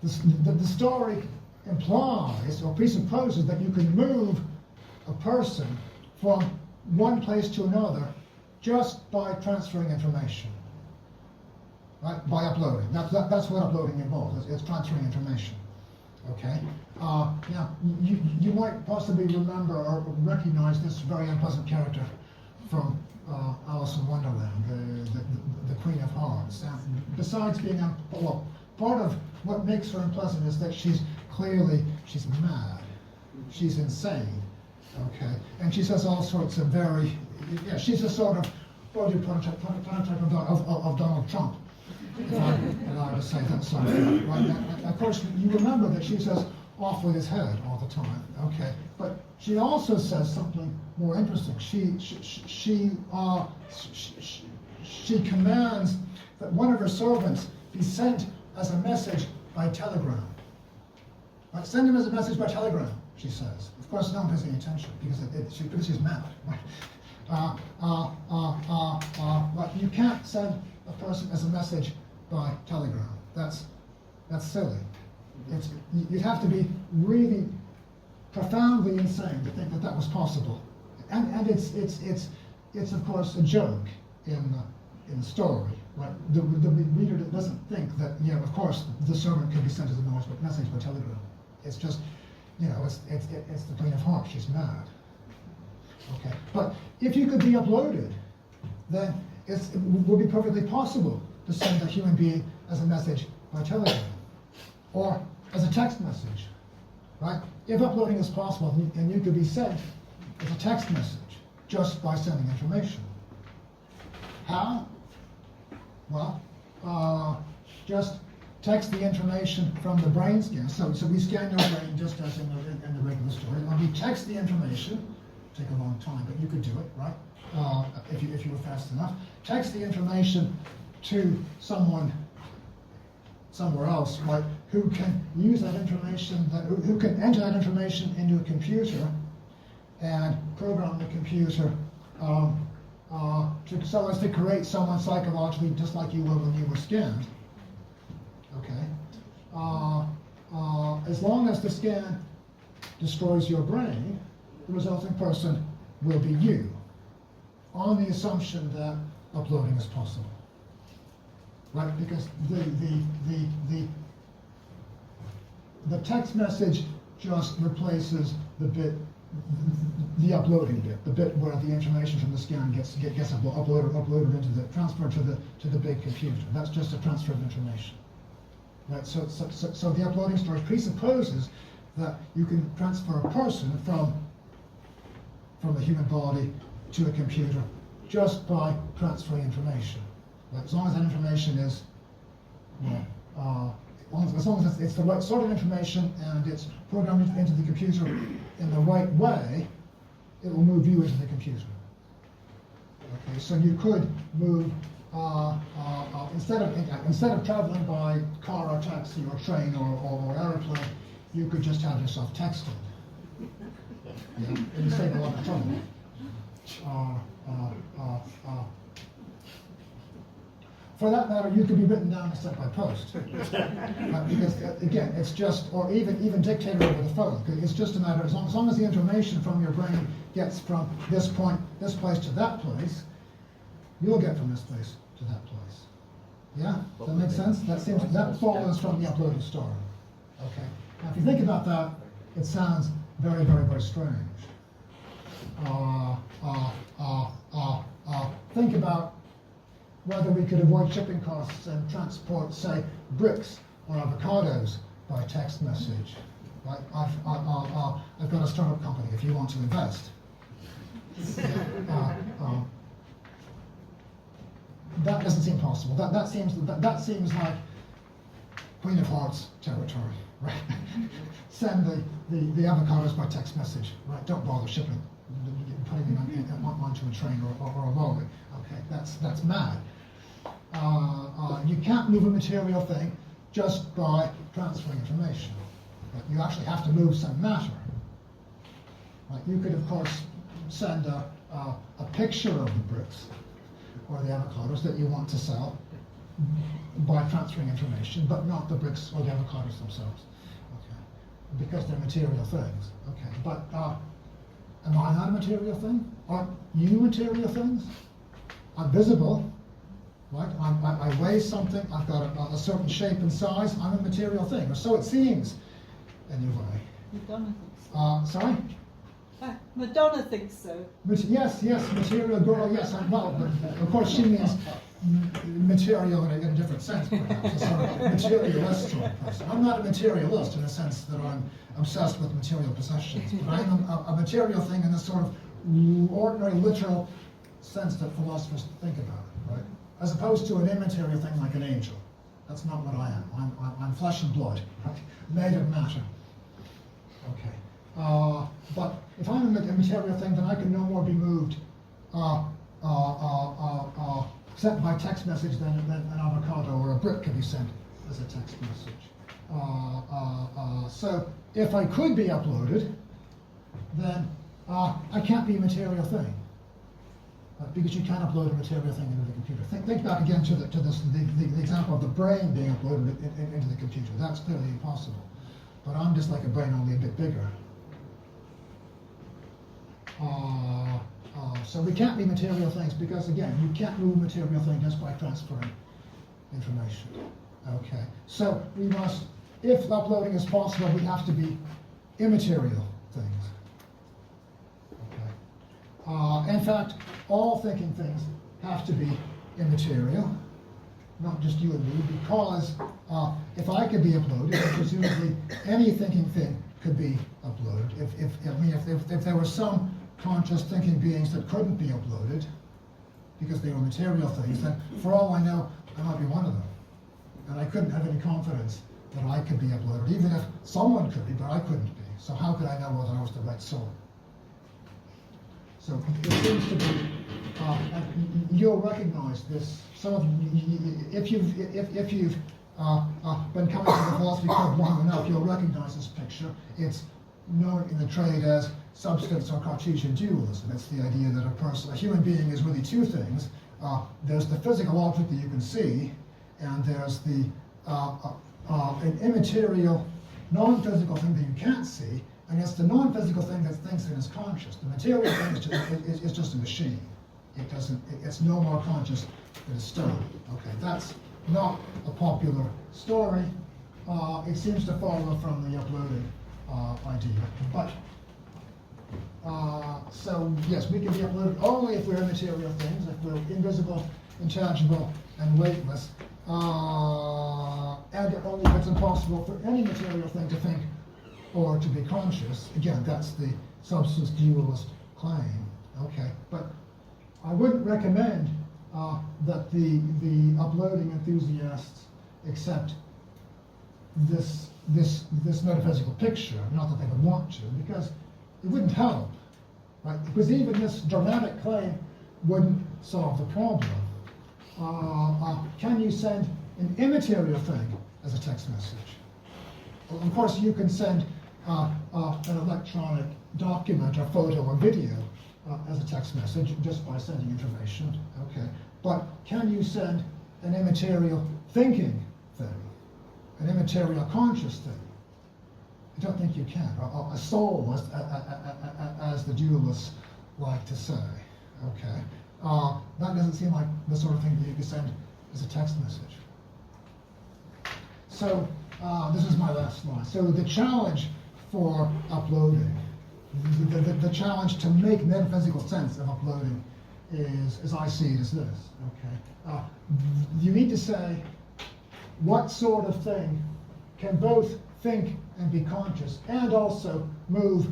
The story implies or presupposes that you can move a person from one place to another just by transferring information, right? By uploading. That's what uploading involves. It's transferring information. Okay. Now you might possibly remember or recognize this very unpleasant character from Alice in Wonderland, the Queen of Hearts. Besides being part of what makes her unpleasant is that she's mad, she's insane. Okay, and she says all sorts of she's a sort of prototype of Donald Trump, if I would say that sort of thing, right? And of course, you remember that she says off with his head all the time, okay? But she also says something more interesting. She commands that one of her servants be sent as a message by telegram. Right? Send him as a message by telegram, she says. Of course, no one pays any attention because she's mad. Right? But you can't send a person as a message by telegram. That's silly. You'd have to be really profoundly insane to think that that was possible. And it's of course a joke in the story. Right? The reader doesn't think that, of course the servant could be sent as a message by telegram. It's just, it's the Queen of Hearts. She's mad. Okay, but if you could be uploaded, then it would be perfectly possible to send a human being as a message by telegram or as a text message, right? If uploading is possible, and you could be sent as a text message just by sending information. How? Well, just text the information from the brain scan. So we scan your brain just as in the regular story. When we text the information, take a long time, but you could do it, right? If you were fast enough. Text the information to someone somewhere else, right? Who can use that information, who can enter that information into a computer and program the computer so as to create someone psychologically just like you were when you were scanned. Okay. As long as the scan destroys your brain, the resulting person will be you, on the assumption that uploading is possible, right? Because the text message just replaces the uploading bit, the bit where the information from the scan gets uploaded into transferred to the big computer. That's just a transfer of information, right? So the uploading story presupposes that you can transfer a person from the human body to a computer just by transferring information. But as long as that information is, as long as it's the right sort of information and it's programmed into the computer in the right way, it will move you into the computer. Okay, so you could move instead of traveling by car or taxi or train or aeroplane, you could just have yourself texted. Yeah, and you save a lot of trouble. For that matter, you could be written down and sent by post. Because again, it's just, or even dictated over the phone. It's just a matter, as long as the information from your brain gets from this place to that place, you'll get from this place to that place. Yeah? Does that make sense? That follows from the uploaded story. Okay. Now, if you think about that, it sounds very, very, very strange. Think about whether we could avoid shipping costs and transport, say, bricks or avocados by text message. Right? I've got a startup company if you want to invest. That doesn't seem possible. That seems like Queen of Hearts territory, right? Send the avocados by text message, right? Don't bother shipping, putting them onto a train or a lorry. Okay, that's mad. You can't move a material thing just by transferring information. But you actually have to move some matter. Right? You could, of course, send a picture of the bricks or the avocados that you want to sell by transferring information, but not the bricks or the avocados themselves. Okay, because they're material things. Okay, but am I not a material thing? Aren't you material things? I'm visible. Right? I weigh something, I've got a certain shape and size, I'm a material thing, or so it seems, anyway. Madonna thinks so. Sorry? Madonna thinks so. Yes, material girl, yes, well, but of course she means material in a different sense, perhaps, a sort of materialist sort of person. I'm not a materialist in the sense that I'm obsessed with material possessions, but I'm a material thing in the sort of ordinary, literal sense that philosophers think about it, right? As opposed to an immaterial thing like an angel. That's not what I am. I'm flesh and blood, right? Made of matter. Okay. But if I'm a material thing, then I can no more be moved sent by text message than an avocado or a brick can be sent as a text message. So if I could be uploaded, then I can't be a material thing. Because you can upload a material thing into the computer. Think back again to the example of the brain being uploaded into the computer. That's clearly impossible. But I'm just like a brain, only a bit bigger. So we can't be material things because, again, you can't move a material thing just by transferring information. Okay. So we must, if uploading is possible, we have to be immaterial things. Okay. In fact, all thinking things have to be immaterial, not just you and me, because if I could be uploaded, then presumably any thinking thing could be uploaded. If there were some conscious thinking beings that couldn't be uploaded because they were material things, then for all I know, I might be one of them. And I couldn't have any confidence that I could be uploaded, even if someone could be, but I couldn't be. So how could I know whether I was the right sort? So it seems to be, and you'll recognize this. Some of if you've been coming to the philosophy club long enough, you'll recognize this picture. It's known in the trade as substance or Cartesian dualism. It's the idea that a human being is really two things. There's the physical object that you can see, and there's the an immaterial, non-physical thing that you can't see. And it's the non-physical thing that thinks that is conscious. The material thing is just a machine. It doesn't. It's no more conscious than a stone. Okay, that's not a popular story. It seems to follow from the uploading idea. But so yes, we can be uploaded only if we're immaterial things, if we're invisible, intangible, and weightless, and only if it's impossible for any material thing to think or to be conscious. Again, that's the substance dualist claim. Okay, but I wouldn't recommend that the uploading enthusiasts accept this metaphysical picture. Not that they would want to, because it wouldn't help, right? Because even this dramatic claim wouldn't solve the problem. Can you send an immaterial thing as a text message? Well, of course, you can send an electronic document or photo or video as a text message just by sending information. Okay, but can you send an immaterial thinking thing, an immaterial conscious thing? I don't think you can. A soul, as the dualists like to say. Okay, that doesn't seem like the sort of thing that you could send as a text message. So this is my last slide. So the challenge for uploading, the challenge to make metaphysical sense of uploading is, as I see it, is this. Okay, you need to say what sort of thing can both think and be conscious, and also move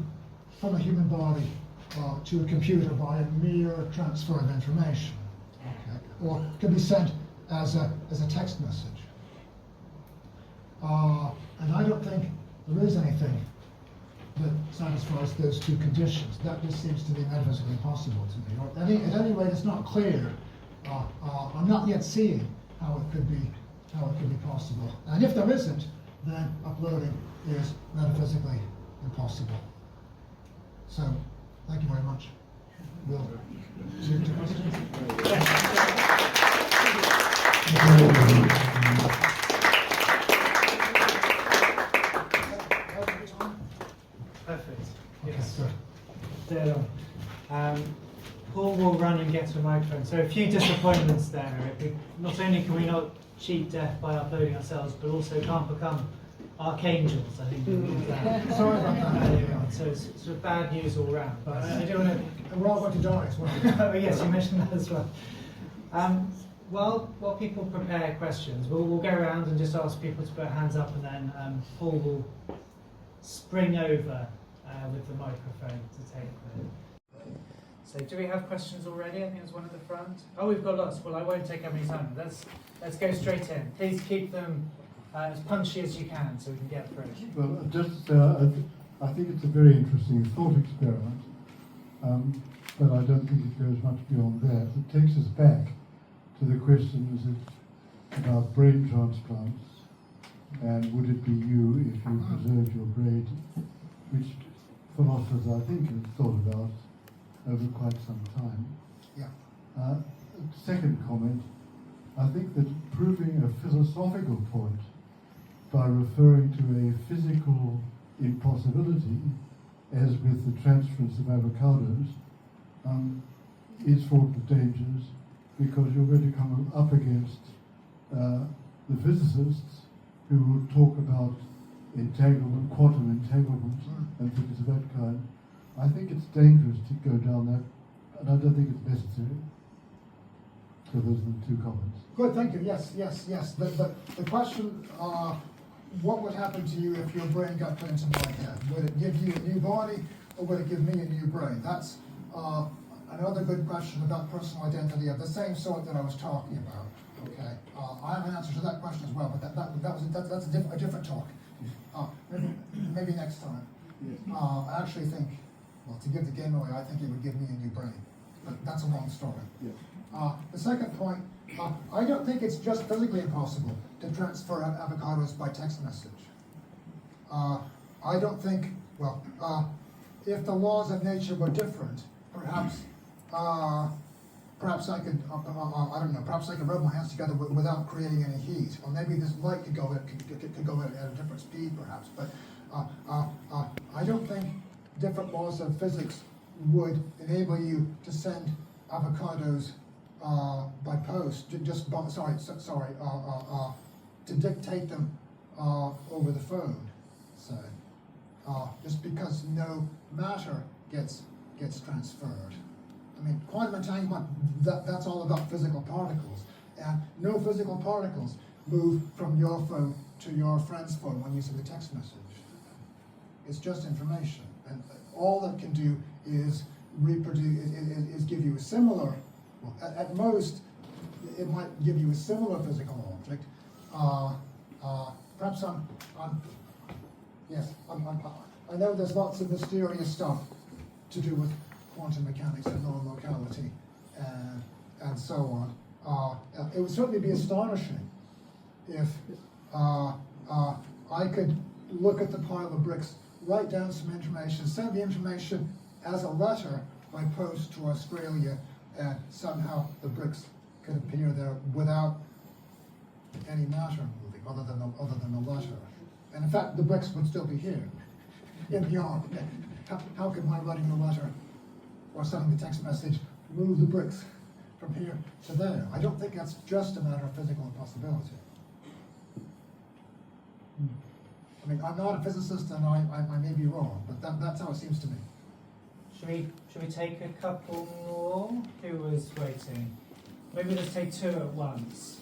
from a human body to a computer by a mere transfer of information. Okay, or can be sent as a text message. And I don't think there is anything that satisfies those two conditions. That just seems to be metaphysically impossible to me. Or at any rate, it's not clear. I'm not yet seeing how it could be possible. And if there isn't, then uploading is metaphysically impossible. So, thank you very much. We'll move to questions. Perfect. Okay, Yes. good. Dead on. Paul will run and get to a microphone. So a few disappointments there. Not only can we not cheat death by uploading ourselves, but also can't become archangels, I think. Sorry about that. Earlier on. So it's sort of bad news all round. But I do want to... And we're all going to die as well. Oh yes, you mentioned that as well. While people prepare questions, we'll go around and just ask people to put hands up, and then Paul will spring over with the microphone to take them. So do we have questions already? I think there's one at the front. Oh, we've got lots. Well, I won't take up any time. Let's go straight in. Please keep them as punchy as you can so we can get through. Well, just I think it's a very interesting thought experiment, but I don't think it goes much beyond that. It takes us back to the questions about brain transplants and would it be you if you preserved your brain, which philosophers I think have thought about over quite some time. Yeah. Second comment, I think that proving a philosophical point by referring to a physical impossibility, as with the transference of avocados, is fraught with dangers, because you're going to come up against the physicists who will talk about entanglement, quantum entanglement, and things of that kind. I think it's dangerous to go down that, and I don't think it's necessary. So those are the two comments. Good, thank you. Yes. The question, what would happen to you if your brain got put into my head? Would it give you a new body, or would it give me a new brain? That's another good question about personal identity of the same sort that I was talking about. Okay, I have an answer to that question as well, but that's a different talk. Maybe next time. I actually think, well, to give the game away, I think it would give me a new brain. But that's a long story. The second point, I don't think it's just physically impossible to transfer avocados by text message. I don't think, well, if the laws of nature were different, perhaps I could, I don't know, perhaps I could rub my hands together without creating any heat, or maybe this light could go at a different speed, perhaps. But I don't think different laws of physics would enable you to send avocados by post, to dictate them over the phone, say, just because no matter gets transferred. I mean, quantum entanglement, that's all about physical particles, and no physical particles move from your phone to your friend's phone when you send a text message. It's just information, and all that can do is reproduce, is give you a similar, well, at most, it might give you a similar physical object. Perhaps I know there's lots of mysterious stuff to do with quantum mechanics and non-locality and so on. It would certainly be astonishing if I could look at the pile of bricks, write down some information, send the information as a letter by post to Australia, and somehow the bricks could appear there without any matter moving other than the letter. And in fact, the bricks would still be here in the arm. How could my writing the letter or sending the text message move the bricks from here to there? I don't think that's just a matter of physical impossibility. I mean, I'm not a physicist, and I may be wrong, but that's how it seems to me. Should we take a couple more? Who was waiting? Maybe let's take two at once.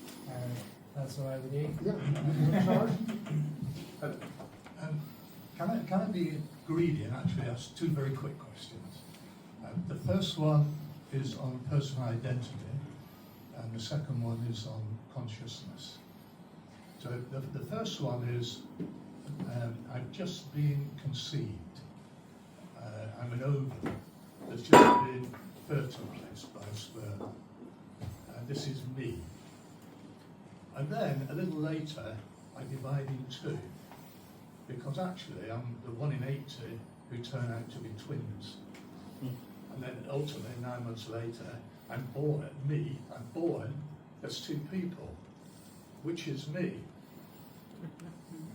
That's all right with you? Yeah, you're in charge. Can I be greedy and actually ask two very quick questions? The first one is on personal identity, and the second one is on consciousness. So the first one is, I've just been conceived. I'm an ovum that's just been fertilized by sperm. And this is me. And then, a little later, I divide in two. Because actually, I'm the 1 in 80 who turn out to be twins. And then ultimately, 9 months later, I'm born as two people. Which is me?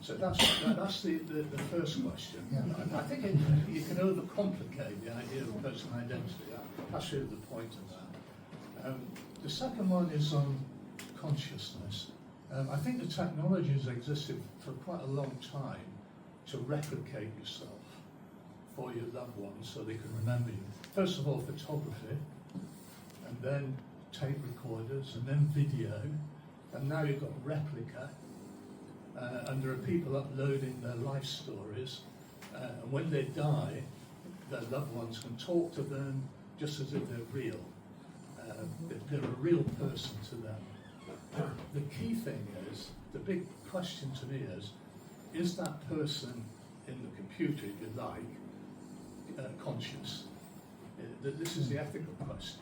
So that's the first question. Yeah. I think you can overcomplicate the idea of personal identity. That's really the point of that. The second one is on consciousness. I think the technology has existed for quite a long time to replicate yourself for your loved ones so they can remember you. First of all, photography, and then tape recorders, and then video, and now you've got replica. And there are people uploading their life stories, and when they die, their loved ones can talk to them just as if they're real. They're a real person to them. The key thing is, the big question to me is that person in the computer, if you like, conscious? This is the ethical question.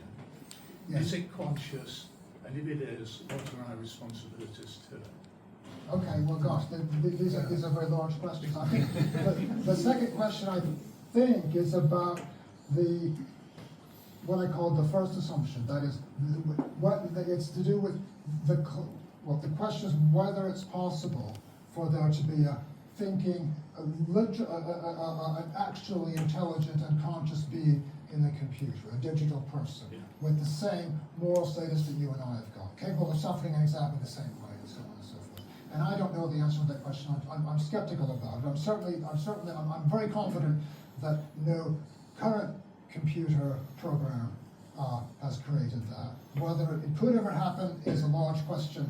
Yes. Is it conscious? And if it is, what are our responsibilities to it? Okay, well, gosh, these are very large questions. I think the second question, I think, is about what I call the first assumption. That is, it's to do with the question is whether it's possible for there to be a thinking, an actually intelligent and conscious being in the computer, a digital person, with the same moral status that you and I have got, capable of suffering in exactly the same way, and so on and so forth. And I don't know the answer to that question. I'm skeptical about it. I'm very confident that no current computer program has created that. Whether it could ever happen is a large question,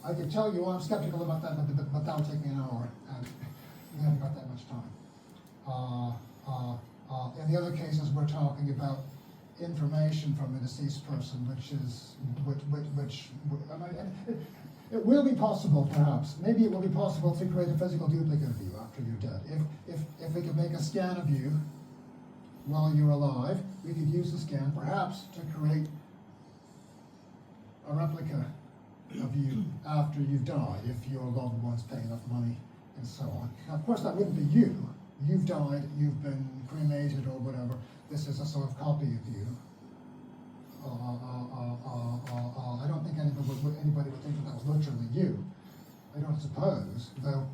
I can tell you I'm skeptical about that, but that'll take me an hour, and we haven't got that much time. In the other cases, we're talking about information from a deceased person, it will be possible, perhaps. Maybe it will be possible to create a physical duplicate of you after you're dead. If we could make a scan of you while you're alive, we could use the scan, perhaps, to create a replica of you after you've died, if your loved ones pay enough money, and so on. Now, of course, that wouldn't be you. You've died, you've been cremated or whatever. This is a sort of copy of you. I don't think anybody would think that was literally you. I don't suppose, though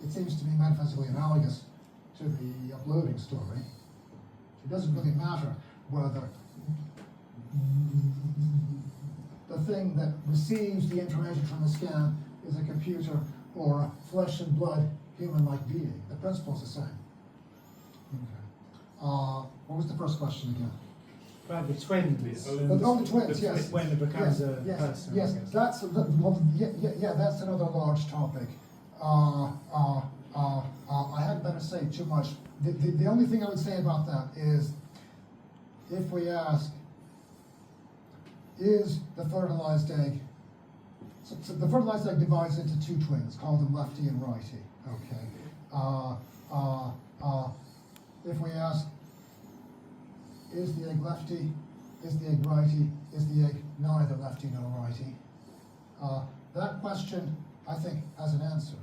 it seems to be metaphysically analogous to the uploading story. It doesn't really matter whether the thing that receives the information from the scan is a computer or a flesh and blood human-like being. The principle's the same. Okay. What was the first question again? About the twins. The twins, yes. When it becomes a person. Yes, that's that's another large topic. I hadn't better say too much. The only thing I would say about that is, if we ask, is the fertilized egg? So the fertilized egg divides into two twins, call them lefty and righty. Okay. If we ask, is the egg lefty? Is the egg righty? Is the egg neither lefty nor righty? That question, I think, has an answer.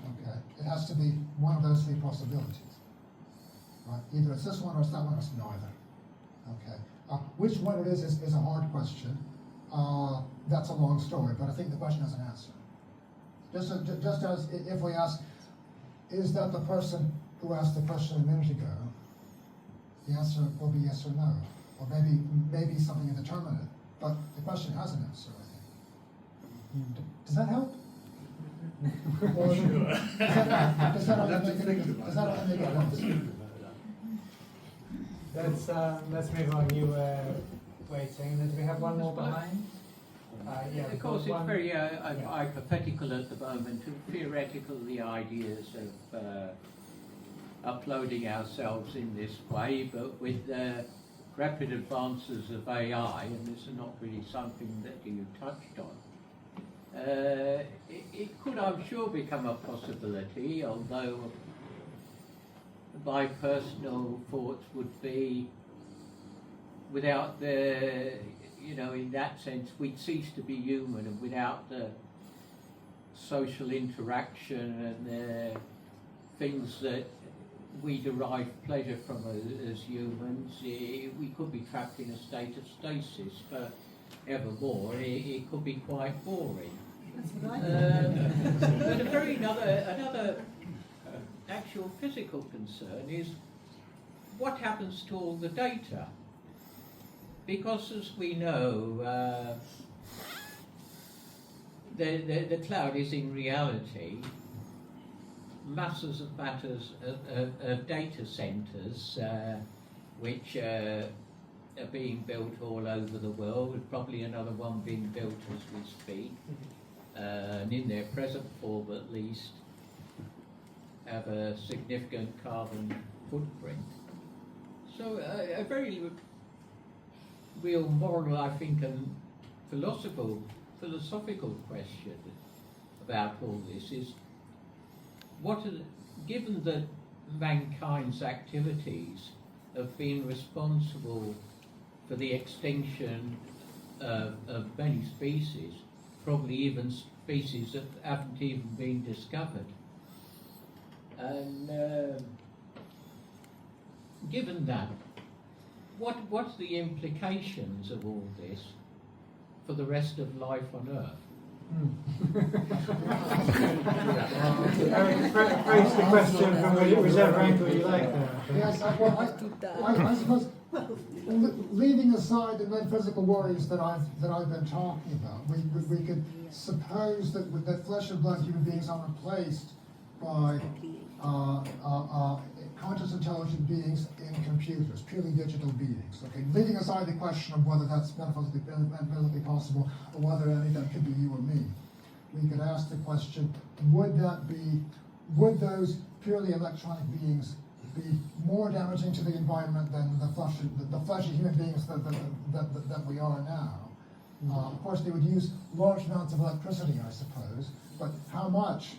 Okay. It has to be one of those three possibilities. Right? Either it's this one or it's that one or it's neither. Okay. Which one it is a hard question. That's a long story, but I think the question has an answer. Just as if we ask, is that the person who asked the question a minute ago? The answer will be yes or no, or maybe something indeterminate. But the question has an answer, I think. Does that help? Or Sure. Does that only make it worse? Let's move on. You were waiting. Do we have one more behind? Yeah, of course, it's very hypothetical at the moment, and theoretical, the ideas of uploading ourselves in this way, but with the rapid advances of AI, and this is not really something that you touched on, it could, I'm sure, become a possibility, although my personal thoughts would be, without the, in that sense, we'd cease to be human, and without the social interaction and the things that we derive pleasure from as humans, we could be trapped in a state of stasis for evermore. It could be quite boring. That's what I But another actual physical concern is what happens to all the data? Because, as we know, the cloud is in reality masses of data centers which are being built all over the world, with probably another one being built as we speak, and in their present form at least have a significant carbon footprint. So a very real moral, I think, and philosophical question about all this is, given that mankind's activities have been responsible for the extinction of many species, probably even species that haven't even been discovered. And given that, what's the implications of all this for the rest of life on Earth? Aaron, approach the question from whichever angle you like there. Yes, I suppose, leaving aside the metaphysical worries that I've been talking about, we could suppose that flesh and blood human beings are replaced by conscious, intelligent beings in computers, purely digital beings. Okay, leaving aside the question of whether that's metaphysically possible or whether any of that could be you or me, we could ask the question: would those purely electronic beings be more damaging to the environment than the fleshy human beings that we are now? Of course, they would use large amounts of electricity, I suppose, but how much?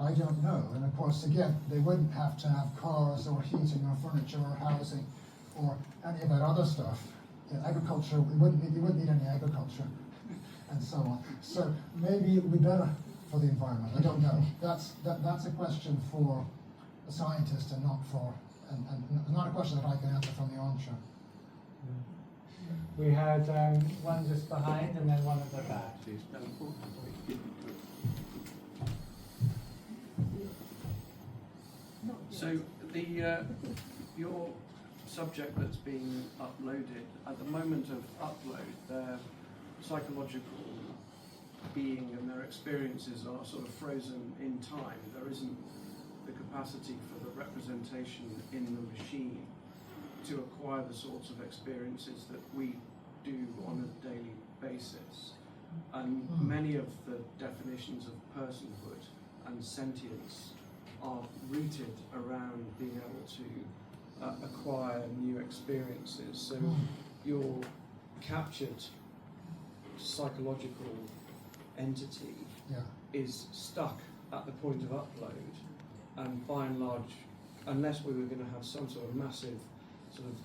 I don't know. And of course, again, they wouldn't have to have cars or heating or furniture or housing or any of that other stuff. In agriculture, you wouldn't need any agriculture and so on. So maybe it would be better for the environment. I don't know. That's a question for a scientist and not a question that I can answer from the armchair. We had one just behind and then one at the back. So your subject that's being uploaded, at the moment of upload, their psychological being and their experiences are sort of frozen in time. There isn't the capacity for the representation in the machine to acquire the sorts of experiences that we do on a daily basis. And many of the definitions of personhood and sentience are rooted around being able to acquire new experiences. So your captured psychological entity is stuck at the point of upload, and by and large, unless we were going to have some sort of massive sort of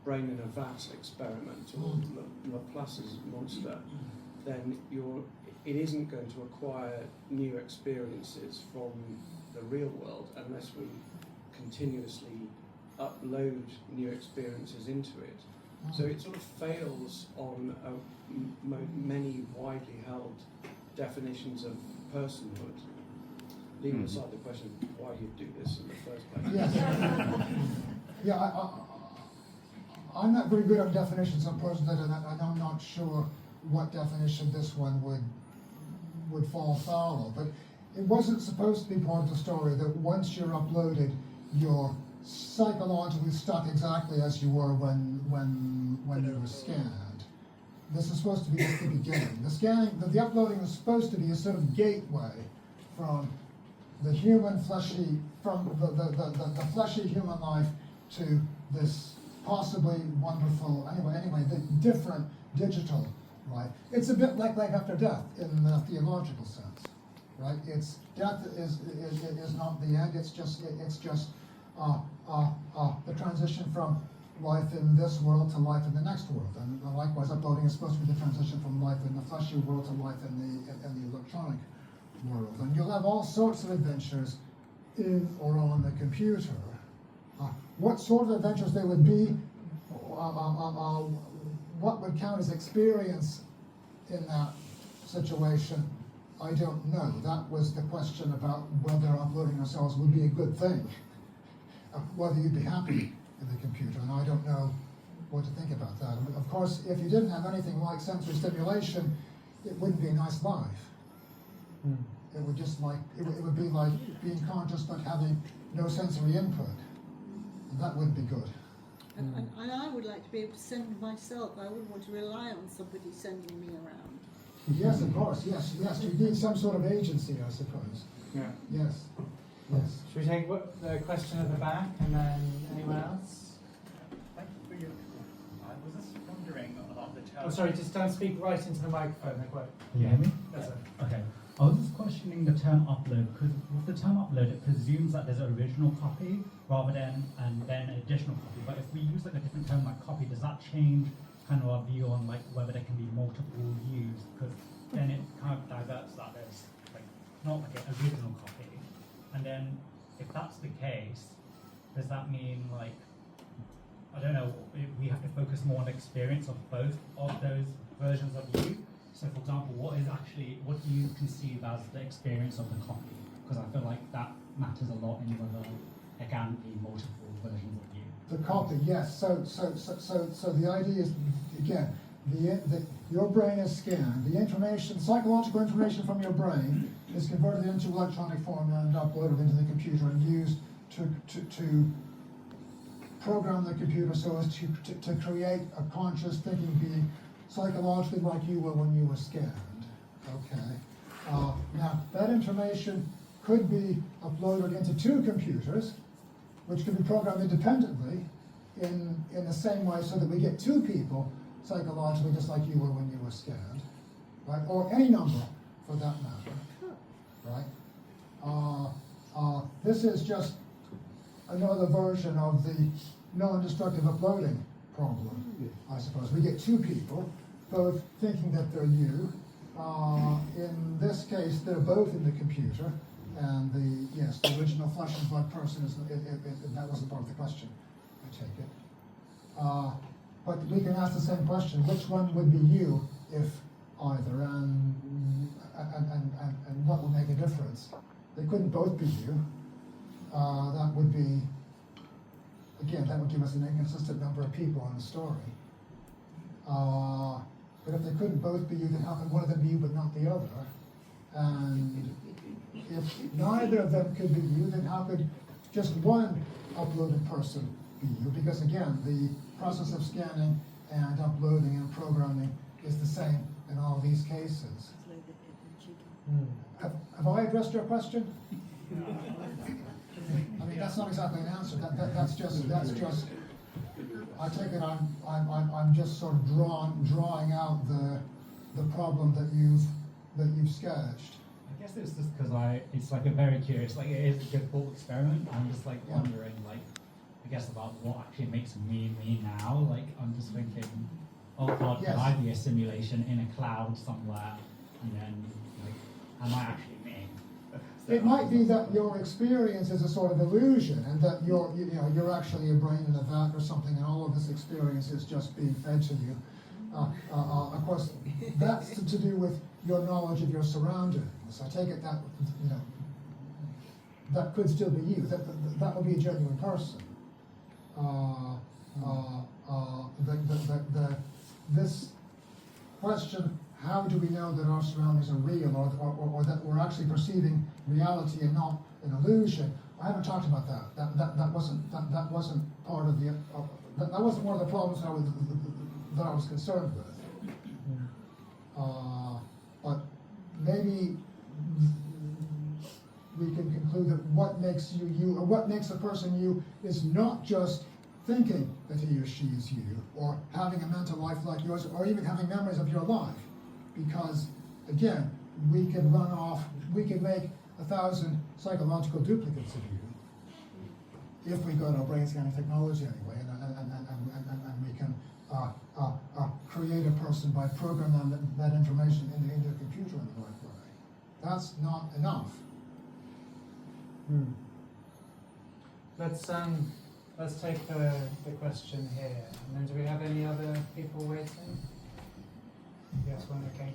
brain in a vat experiment or Laplace's monster, then it isn't going to acquire new experiences from the real world unless we continuously upload new experiences into it. So it sort of fails on many widely held definitions of personhood, leaving aside the question of why you do this in the first place. Yes. I'm not very good at definitions of personhood, and I'm not sure what definition this one would fall foul of. But it wasn't supposed to be part of the story that once you're uploaded, you're psychologically stuck exactly as you were when you were scanned. This is supposed to be at the beginning. The uploading is supposed to be a sort of gateway from the human fleshy, from the fleshy human life to this possibly wonderful, anyway, the different digital life. It's a bit like life after death in the theological sense, right? Death is not the end. It's just the transition from life in this world to life in the next world, and likewise, uploading is supposed to be the transition from life in the fleshy world to life in the electronic world. And you'll have all sorts of adventures in or on the computer. What sort of adventures they would be, what would count as experience in that situation, I don't know. That was the question about whether uploading ourselves would be a good thing, whether you'd be happy in the computer, and I don't know what to think about that. Of course, if you didn't have anything like sensory stimulation, it wouldn't be a nice life. It would just it would be like being conscious but having no sensory input. That wouldn't be good. And I would like to be able to send myself. I wouldn't want to rely on somebody sending me around. Yes, of course. Yes. You need some sort of agency, I suppose. Yeah. Yes. Should we take the question at the back and then anyone else? Thank you for your. I was just wondering about the Oh, sorry, just don't speak right into the microphone. Can you hear me? That's it. Okay. I was just mentioning the term upload, because with the term upload, it presumes that there's an original copy rather than and then an additional copy. But if we use like a different term like copy, does that change kind of our view on like whether there can be multiple views? Because then it kind of diverts that there's like not like an original copy. And then if that's the case, does that mean like, I don't know, we have to focus more on the experience of both of those versions of you? So for example, what do you conceive as the experience of the copy? Because I feel like that matters a lot in whether there can be multiple versions of you. The copy, yes. So the idea is, again, your brain is scanned. The information, psychological information from your brain is converted into electronic form and uploaded into the computer and used to program the computer so as to create a conscious thinking being psychologically like you were when you were scanned. Okay. Now, that information could be uploaded into two computers, which can be programmed independently in the same way so that we get two people psychologically just like you were when you were scanned, right? Or any number for that matter, right? This is just another version of the non-destructive uploading problem, I suppose. We get two people, both thinking that they're you. In this case, they're both in the computer, and the original flesh and blood person is, that wasn't part of the question, I take it. But we can ask the same question, which one would be you if either, and what would make a difference? They couldn't both be you. That would be, again, that would give us an inconsistent number of people in the story. But if they couldn't both be you, then how could one of them be you but not the other? And if neither of them could be you, then how could just one uploaded person be you? Because again, the process of scanning and uploading and programming is the same in all these cases. Have I addressed your question? I mean, that's not exactly an answer. That's just. I take it I'm just sort of drawing out the problem that you've sketched. I guess it's just because it's like a very curious, like it is a good thought experiment. I'm just like wondering, like, I guess about what actually makes me now. Like, I'm just thinking, oh God, Yes. could I be a simulation in a cloud somewhere, and then like, am I actually me? It might be that your experience is a sort of illusion, and that you're actually a brain in a vat or something, and all of this experience is just being fed to you. Of course, that's to do with your knowledge of your surroundings. I take it that that could still be you. That would be a genuine person. This question, how do we know that our surroundings are real, or that we're actually perceiving reality and not an illusion? I haven't talked about that. That wasn't part of the. That wasn't one of the problems that I was concerned with. But maybe we can conclude that what makes you you, or what makes a person you, is not just thinking that he or she is you, or having a mental life like yours, or even having memories of your life. Because, again, we could make 1,000 psychological duplicates of you, if we got our brain scanning technology anyway, and we can create a person by programming that information into a computer in the right way. That's not enough. Let's take the question here. And then do we have any other people waiting? Yes, one that came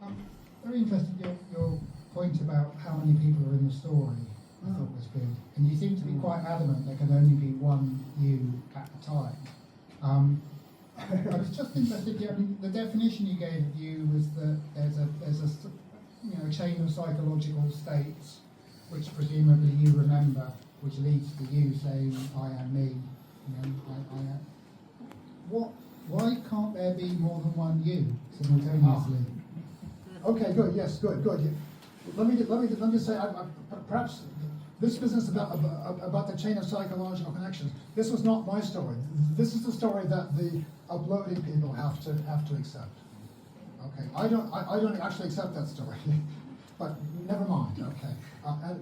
in. Very interested your point about how many people are in the story. I thought was good, and you seem to be quite adamant there can only be one you at a time. I was just interested. I mean, the definition you gave of you was that there's a chain of psychological states, which presumably you remember, which leads to you saying, "I am me." I am. Why can't there be more than one you simultaneously? Okay, good. Yes, good. Let me just say, perhaps this business about the chain of psychological connections. This was not my story. This is the story that the uploading people have to accept. Okay, I don't actually accept that story. but never mind, okay.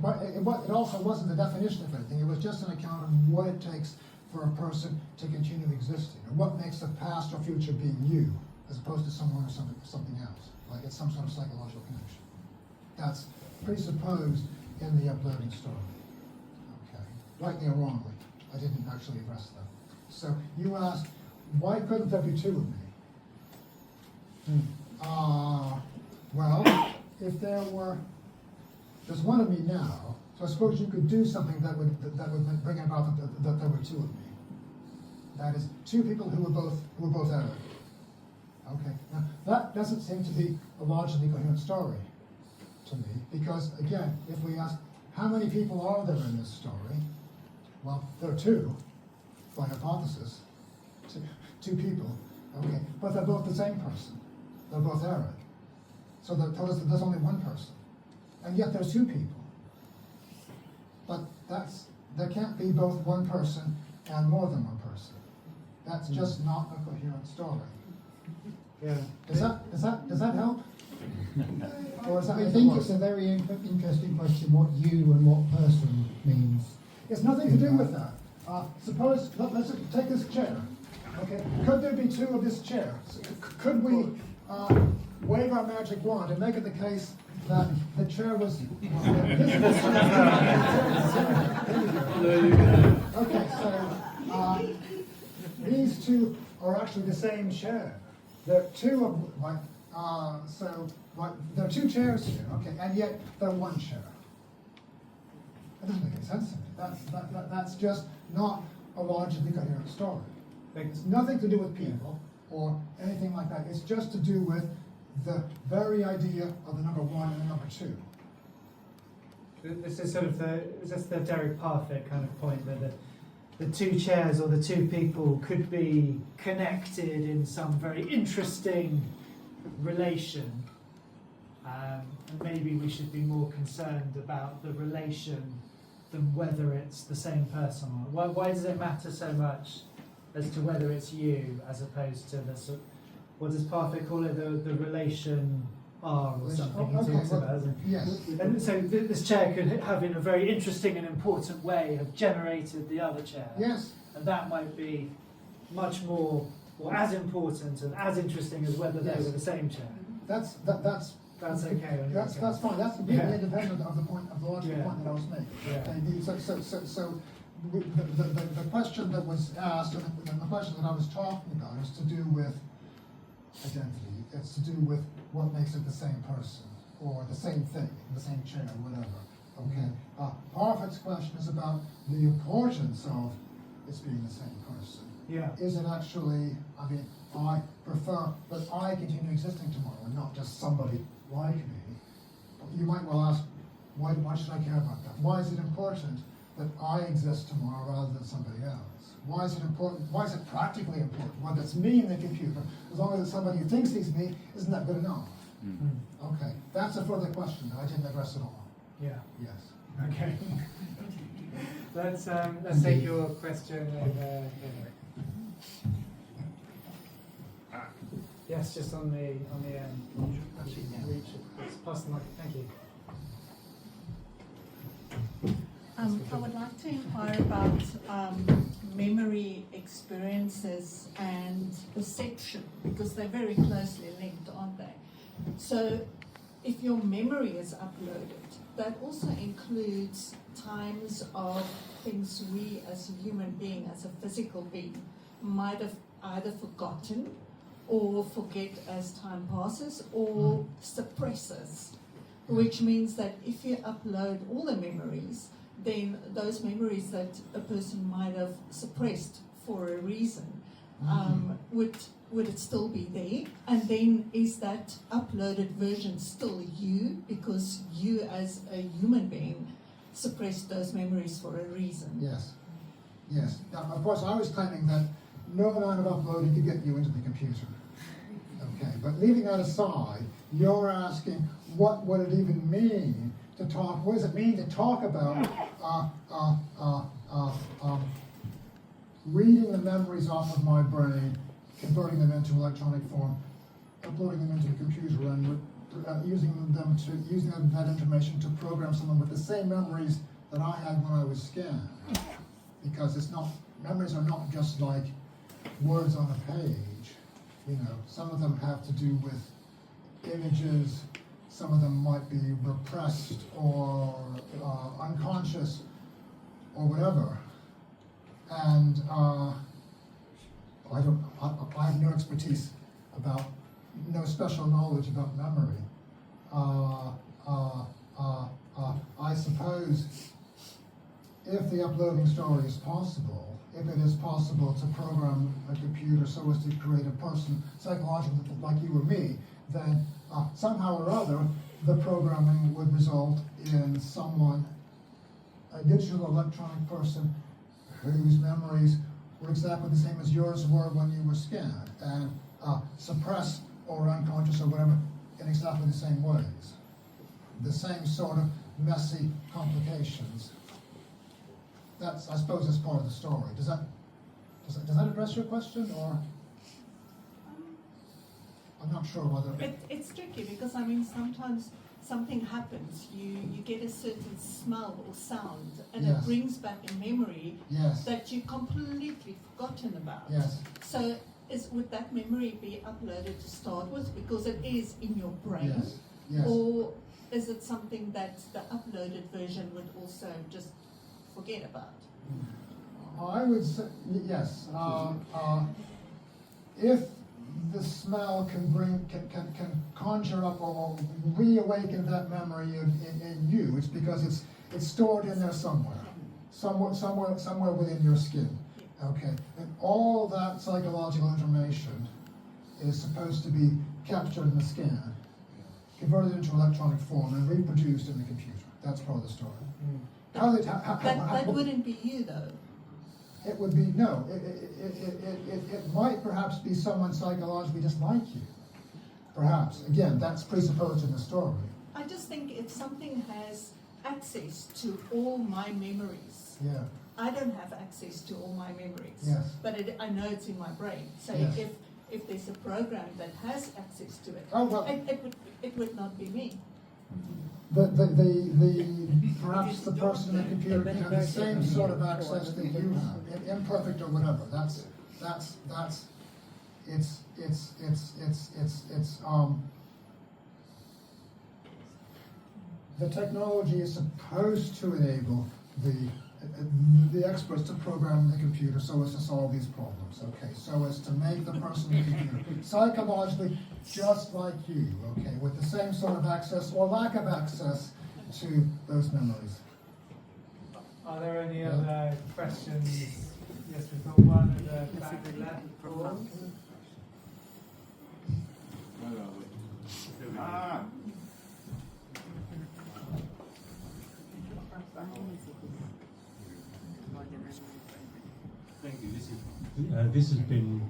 But it also wasn't the definition of anything, it was just an account of what it takes for a person to continue existing, and what makes the past or future being you, as opposed to someone or something else, like it's some sort of psychological connection. That's presupposed in the uploading story. Okay, rightly or wrongly, I didn't actually address that. So you asked, why couldn't there be two of me? Well, if there's one of me now, so I suppose you could do something that would bring about that there were two of me. That is, two people who were both Aaron. Okay, now that doesn't seem to be a logically coherent story to me, because again, if we ask how many people are there in this story, well, there are two, by hypothesis, two people. Okay, but they're both the same person. They're both Aaron. So that tells us that there's only one person. And yet there's two people. But there can't be both one person and more than one person. That's just not a coherent story. Yeah. Does that help? Or is that I think it's a very interesting question, what you and what person means. It's nothing to do with that. Suppose, let's take this chair. Okay, could there be two of this chair? Could we wave our magic wand and make it the case that the chair was... Okay, so these two are actually the same chair. There are two of, there are two chairs here, okay, and yet they're one chair. That doesn't make any sense to me. That's just not a logically coherent story. It's nothing to do with people or anything like that. It's just to do with the very idea of the number one and the number two. This is sort of the Derek Parfit kind of point that the two chairs or the two people could be connected in some very interesting relation. And maybe we should be more concerned about the relation than whether it's the same person. Why does it matter so much as to whether it's you as opposed to the sort, what does Parfit call it, the relation R or something he talks about, isn't it? Yes. And so this chair could have in a very interesting and important way have generated the other chair. Yes. And that might be much more or as important and as interesting as whether they were the same chair. That's okay. That's fine. That's completely independent of the point of the logical point that I was making. Yeah. So the question that was asked and the question that I was talking about is to do with identity. It's to do with what makes it the same person or the same thing, the same chair, whatever. Okay. Parfit's question is about the importance of it being the same person. Yeah. Is it actually? I mean, I prefer that I continue existing tomorrow and not just somebody like me. You might well ask, why should I care about that? Why is it important that I exist tomorrow rather than somebody else? Why is it important? Why is it practically important? Well, that's me in the computer. As long as it's somebody who thinks he's me, isn't that good enough? Mm-hmm. Okay, that's a further question that I didn't address at all. Yeah. Yes. Okay. Let's take your question over here. Yes, just on the end. Pass the mic. Thank you. I would like to inquire about memory experiences and perception, because they're very closely linked, aren't they? So if your memory is uploaded, that also includes times of things we as a human being, as a physical being, might have either forgotten or forget as time passes, or suppresses, which means that if you upload all the memories, then those memories that a person might have suppressed for a reason, would it still be there? And then is that uploaded version still you, because you as a human being suppressed those memories for a reason? Yes. Yes. Now, of course, I was claiming that no amount of uploading could get you into the computer. Okay, but leaving that aside, you're asking what would it even mean to talk, what does it mean to talk about reading the memories off of my brain, converting them into electronic form, uploading them into the computer, and using that information to program someone with the same memories that I had when I was scanned. Because memories are not just like words on a page. You know, some of them have to do with images, some of them might be repressed or unconscious or whatever. And I have no expertise no special knowledge about memory. I suppose if the uploading story is possible, if it is possible to program a computer so as to create a person psychologically like you or me, then somehow or other the programming would result in a digital electronic person whose memories were exactly the same as yours were when you were scanned, and suppressed or unconscious or whatever in exactly the same ways. The same sort of messy complications. I suppose that's part of the story. Does that address your question, or? I'm not sure whether... It's tricky because, I mean, sometimes something happens, you get a certain smell or sound, and Yes. it brings back a memory Yes. that you completely forgotten about. Yes. So would that memory be uploaded to start with because it is in your brain? Yes. Yes. Or is it something that the uploaded version would also just forget about? I would say yes. If the smell can conjure up or reawaken that memory in you, it's because it's stored in there somewhere within your skin. Okay, and all that psychological information is supposed to be captured in the scan, converted into electronic form, and reproduced in the computer. That's part of the story. That wouldn't be you, though. It would be, no, it might perhaps be someone psychologically just like you. Perhaps. Again, that's presupposed in the story. I just think if something has access to all my memories, Yeah. I don't have access to all my memories, Yes. but I know it's in my brain. So Yes. if there's a program that has access to it, Oh, well. it would not be me. Perhaps the person in the computer can have the same sort of access that you have, imperfect or whatever. The technology is supposed to enable the experts to program the computer so as to solve these problems, okay, so as to make the person in the computer psychologically just like you, okay, with the same sort of access or lack of access to those memories. Are there any other questions? Yes, we've got one at the back left. Paul. Thank you. This has been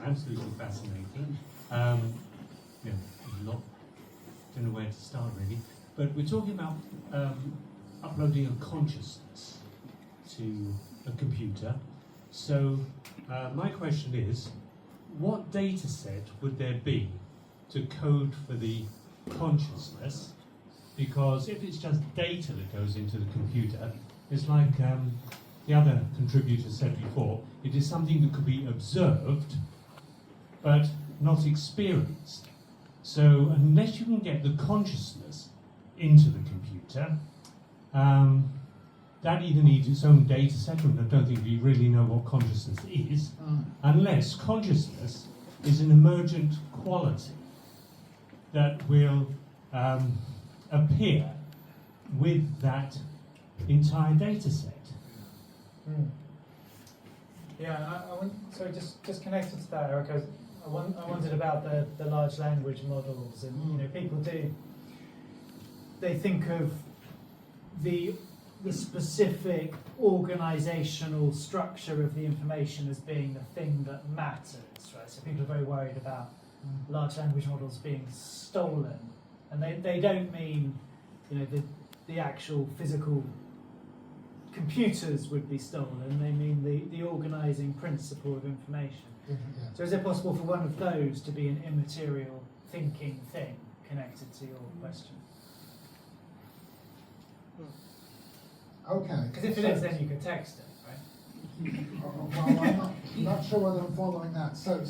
absolutely fascinating. There's a lot. Don't know where to start really, but we're talking about uploading a consciousness to a computer. So my question is, what data set would there be to code for the consciousness? Because if it's just data that goes into the computer, it's like the other contributor said before, it is something that could be observed but not experienced. So unless you can get the consciousness into the computer, that either needs its own data set, and I don't think we really know what consciousness is, unless consciousness is an emergent quality that will appear with that entire data set. Yeah, so just connected to that, Eric, I wondered about the large language models, and people they think of the specific organizational structure of the information as being the thing that matters, right? So people are very worried about large language models being stolen, and they don't mean the actual physical computers would be stolen, they mean the organizing principle of information. Yeah. So is it possible for one of those to be an immaterial thinking thing? connected to your question. Okay. Because if it is, then you could text it, right? Well, I'm not sure whether I'm following that. So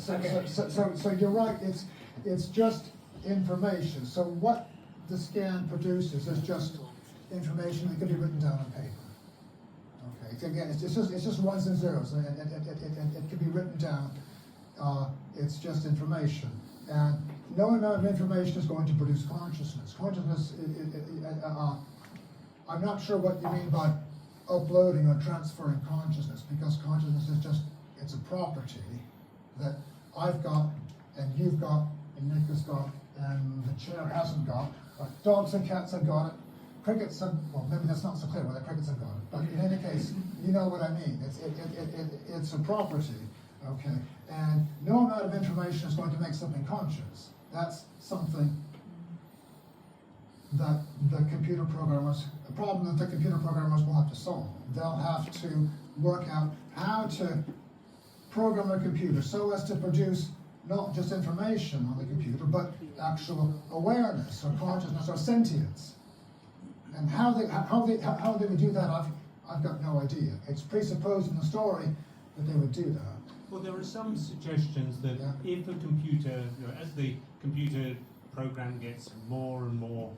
you're right. It's just information. So what the scan produces is just information that can be written down on paper. Okay. So again, it's just ones and zeros, and it can be written down. It's just information, and no amount of information is going to produce consciousness. Consciousness. I'm not sure what you mean by uploading or transferring consciousness, because consciousness is just, it's a property that I've got, and you've got, and Nick has got, and the chair hasn't got. Dogs and cats have got it. Crickets have, well, maybe that's not so clear whether crickets have got it, but in any case, you know what I mean. It's a property, okay? And no amount of information is going to make something conscious. That's something that the computer programmers, a problem that the computer programmers will have to solve. They'll have to work out how to program a computer so as to produce not just information on the computer, but actual awareness or consciousness or sentience. And how they would do that, I've got no idea. It's presupposed in the story that they would do that. Well, there are some suggestions that if a computer, as the computer program gets more and more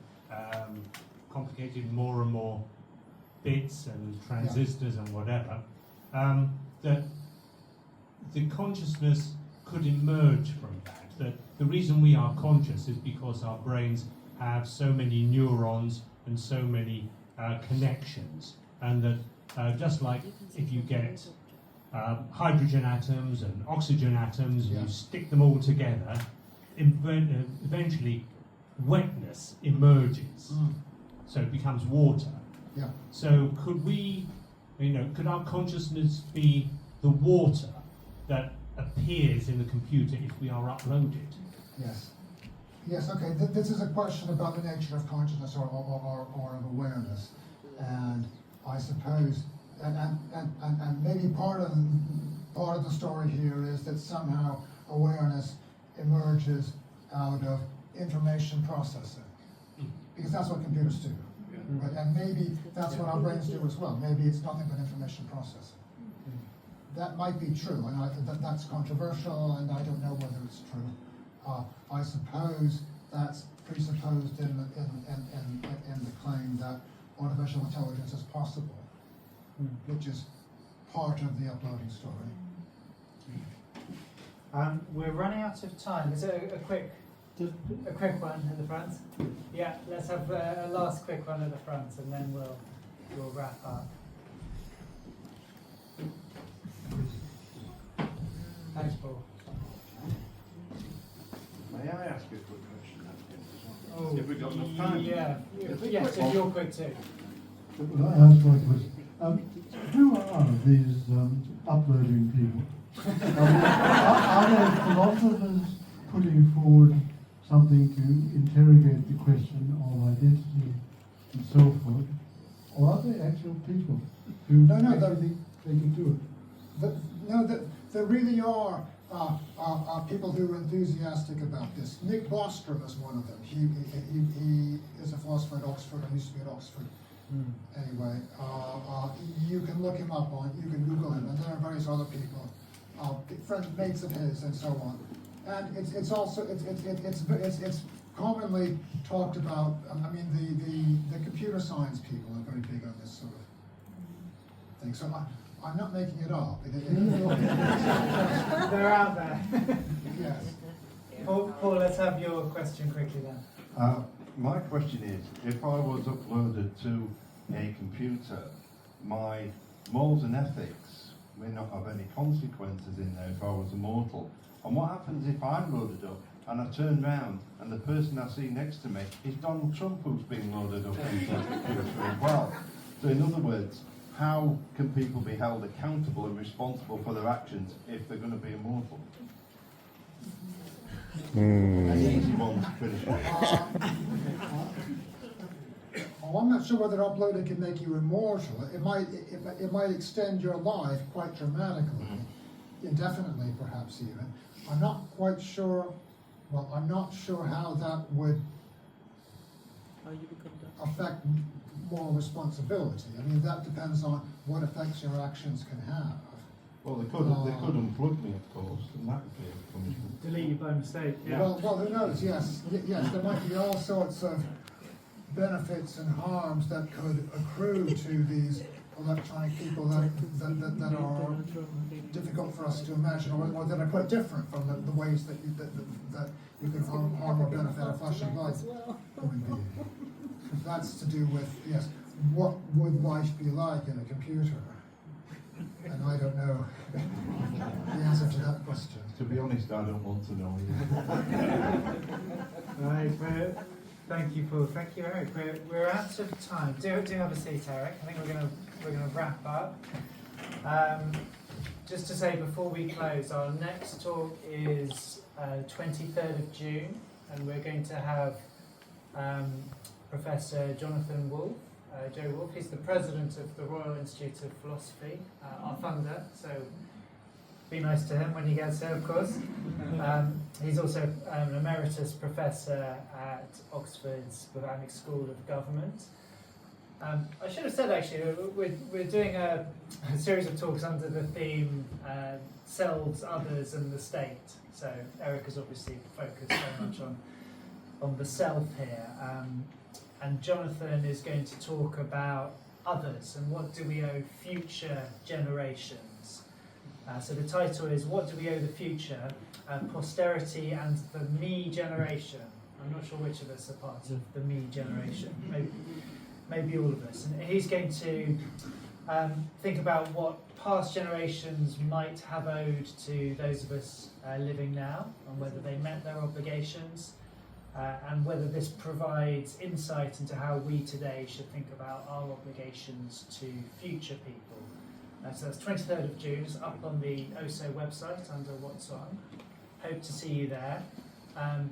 complicated, more and more bits and transistors and whatever, that the consciousness could emerge from that. That the reason we are conscious is because our brains have so many neurons and so many connections, and that just like if you get hydrogen atoms and oxygen atoms and you stick them all together, eventually wetness emerges, so it becomes water. Yeah. So could we, could our consciousness be the water that appears in the computer if we are uploaded? Yes. Yes, okay. This is a question about the nature of consciousness or of awareness. And I suppose, and maybe part of the story here is that somehow awareness emerges out of information processing, because that's what computers do. Right? And maybe that's what our brains do as well. Maybe it's nothing but information processing. That might be true, and that's controversial, and I don't know whether it's true. I suppose that's presupposed in the claim that artificial intelligence is possible, which is part of the uploading story. We're running out of time. Is it a quick one at the front? Yeah, let's have a last quick one at the front, and then we'll wrap up. Thanks, Paul. May I ask you a quick question? Oh, Have we got enough time? Yeah. Yes, if you're quick too. Well, I asked my question. Who are these uploading people? Are they philosophers putting forward something to interrogate the question of identity and so forth, or are they actual people who think they can do it? There really are people who are enthusiastic about this. Nick Bostrom is one of them. He is a philosopher at Oxford, and used to be at Oxford. Anyway, you can look him up you can Google him, and there are various other people, friends, mates of his, and so on. And it's also it's commonly talked about. I mean, the computer science people are very big on this sort of thing. So I'm not making it up. They're out there. Yes. Paul, let's have your question quickly then. My question is, if I was uploaded to a computer, my morals and ethics may not have any consequences in there if I was immortal. And what happens if I'm loaded up and I turn round and the person I see next to me is Donald Trump, who's being loaded up into the computer as well? So in other words, how can people be held accountable and responsible for their actions if they're going to be immortal? An easy one to finish with. Well, I'm not sure whether uploading can make you immortal. It might extend your life quite dramatically, indefinitely perhaps even. I'm not quite sure. Well, I'm not sure how that would affect moral responsibility? I mean, that depends on what effects your actions can have. Well, they could unplug me, of course, and that would be a punishment. Delete you by mistake. Yeah. Well, who knows? Yes, there might be all sorts of benefits and harms that could accrue to these electronic people that are difficult for us to imagine, or that are quite different from the ways that you can harm or benefit a flesh and blood human being. That's to do with, yes, what would life be like in a computer? And I don't know the answer to that question. To be honest, I don't want to know either. Right, thank you, Paul. Thank you, Eric. We're out of time. Do have a seat, Eric. I think we're gonna wrap up. Just to say before we close, our next talk is 23rd of June, and we're going to have Professor Jonathan Wolfe. Joe Wolfe, he's the president of the Royal Institute of Philosophy, our funder, so be nice to him when he gets here, of course. He's also an emeritus professor at Oxford's Botanic School of Government. I should have said, actually, we're doing a series of talks under the theme Selves, Others and the State. So Eric has obviously focused very much on the self here. And Jonathan is going to talk about others and what do we owe future generations. So the title is What Do We Owe the Future? Posterity and the Me Generation. I'm not sure which of us are part of the Me Generation. Maybe all of us. And he's going to think about what past generations might have owed to those of us living now, and whether they met their obligations. And whether this provides insight into how we today should think about our obligations to future people. So that's 23rd of June, it's up on the OSO website under What's On. Hope to see you there.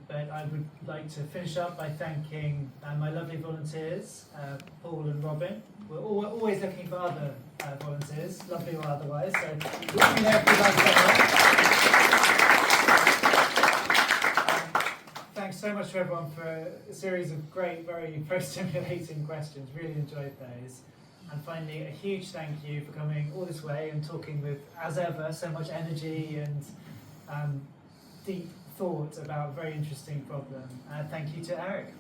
But I would like to finish up by thanking my lovely volunteers, Paul and Robin. We're always looking for other volunteers, lovely or otherwise, so let me know if you'd like to help. Thanks so much to everyone for a series of great, very stimulating questions. Really enjoyed those. And finally, a huge thank you for coming all this way and talking with, as ever, so much energy and deep thought about a very interesting problem. Thank you to Eric.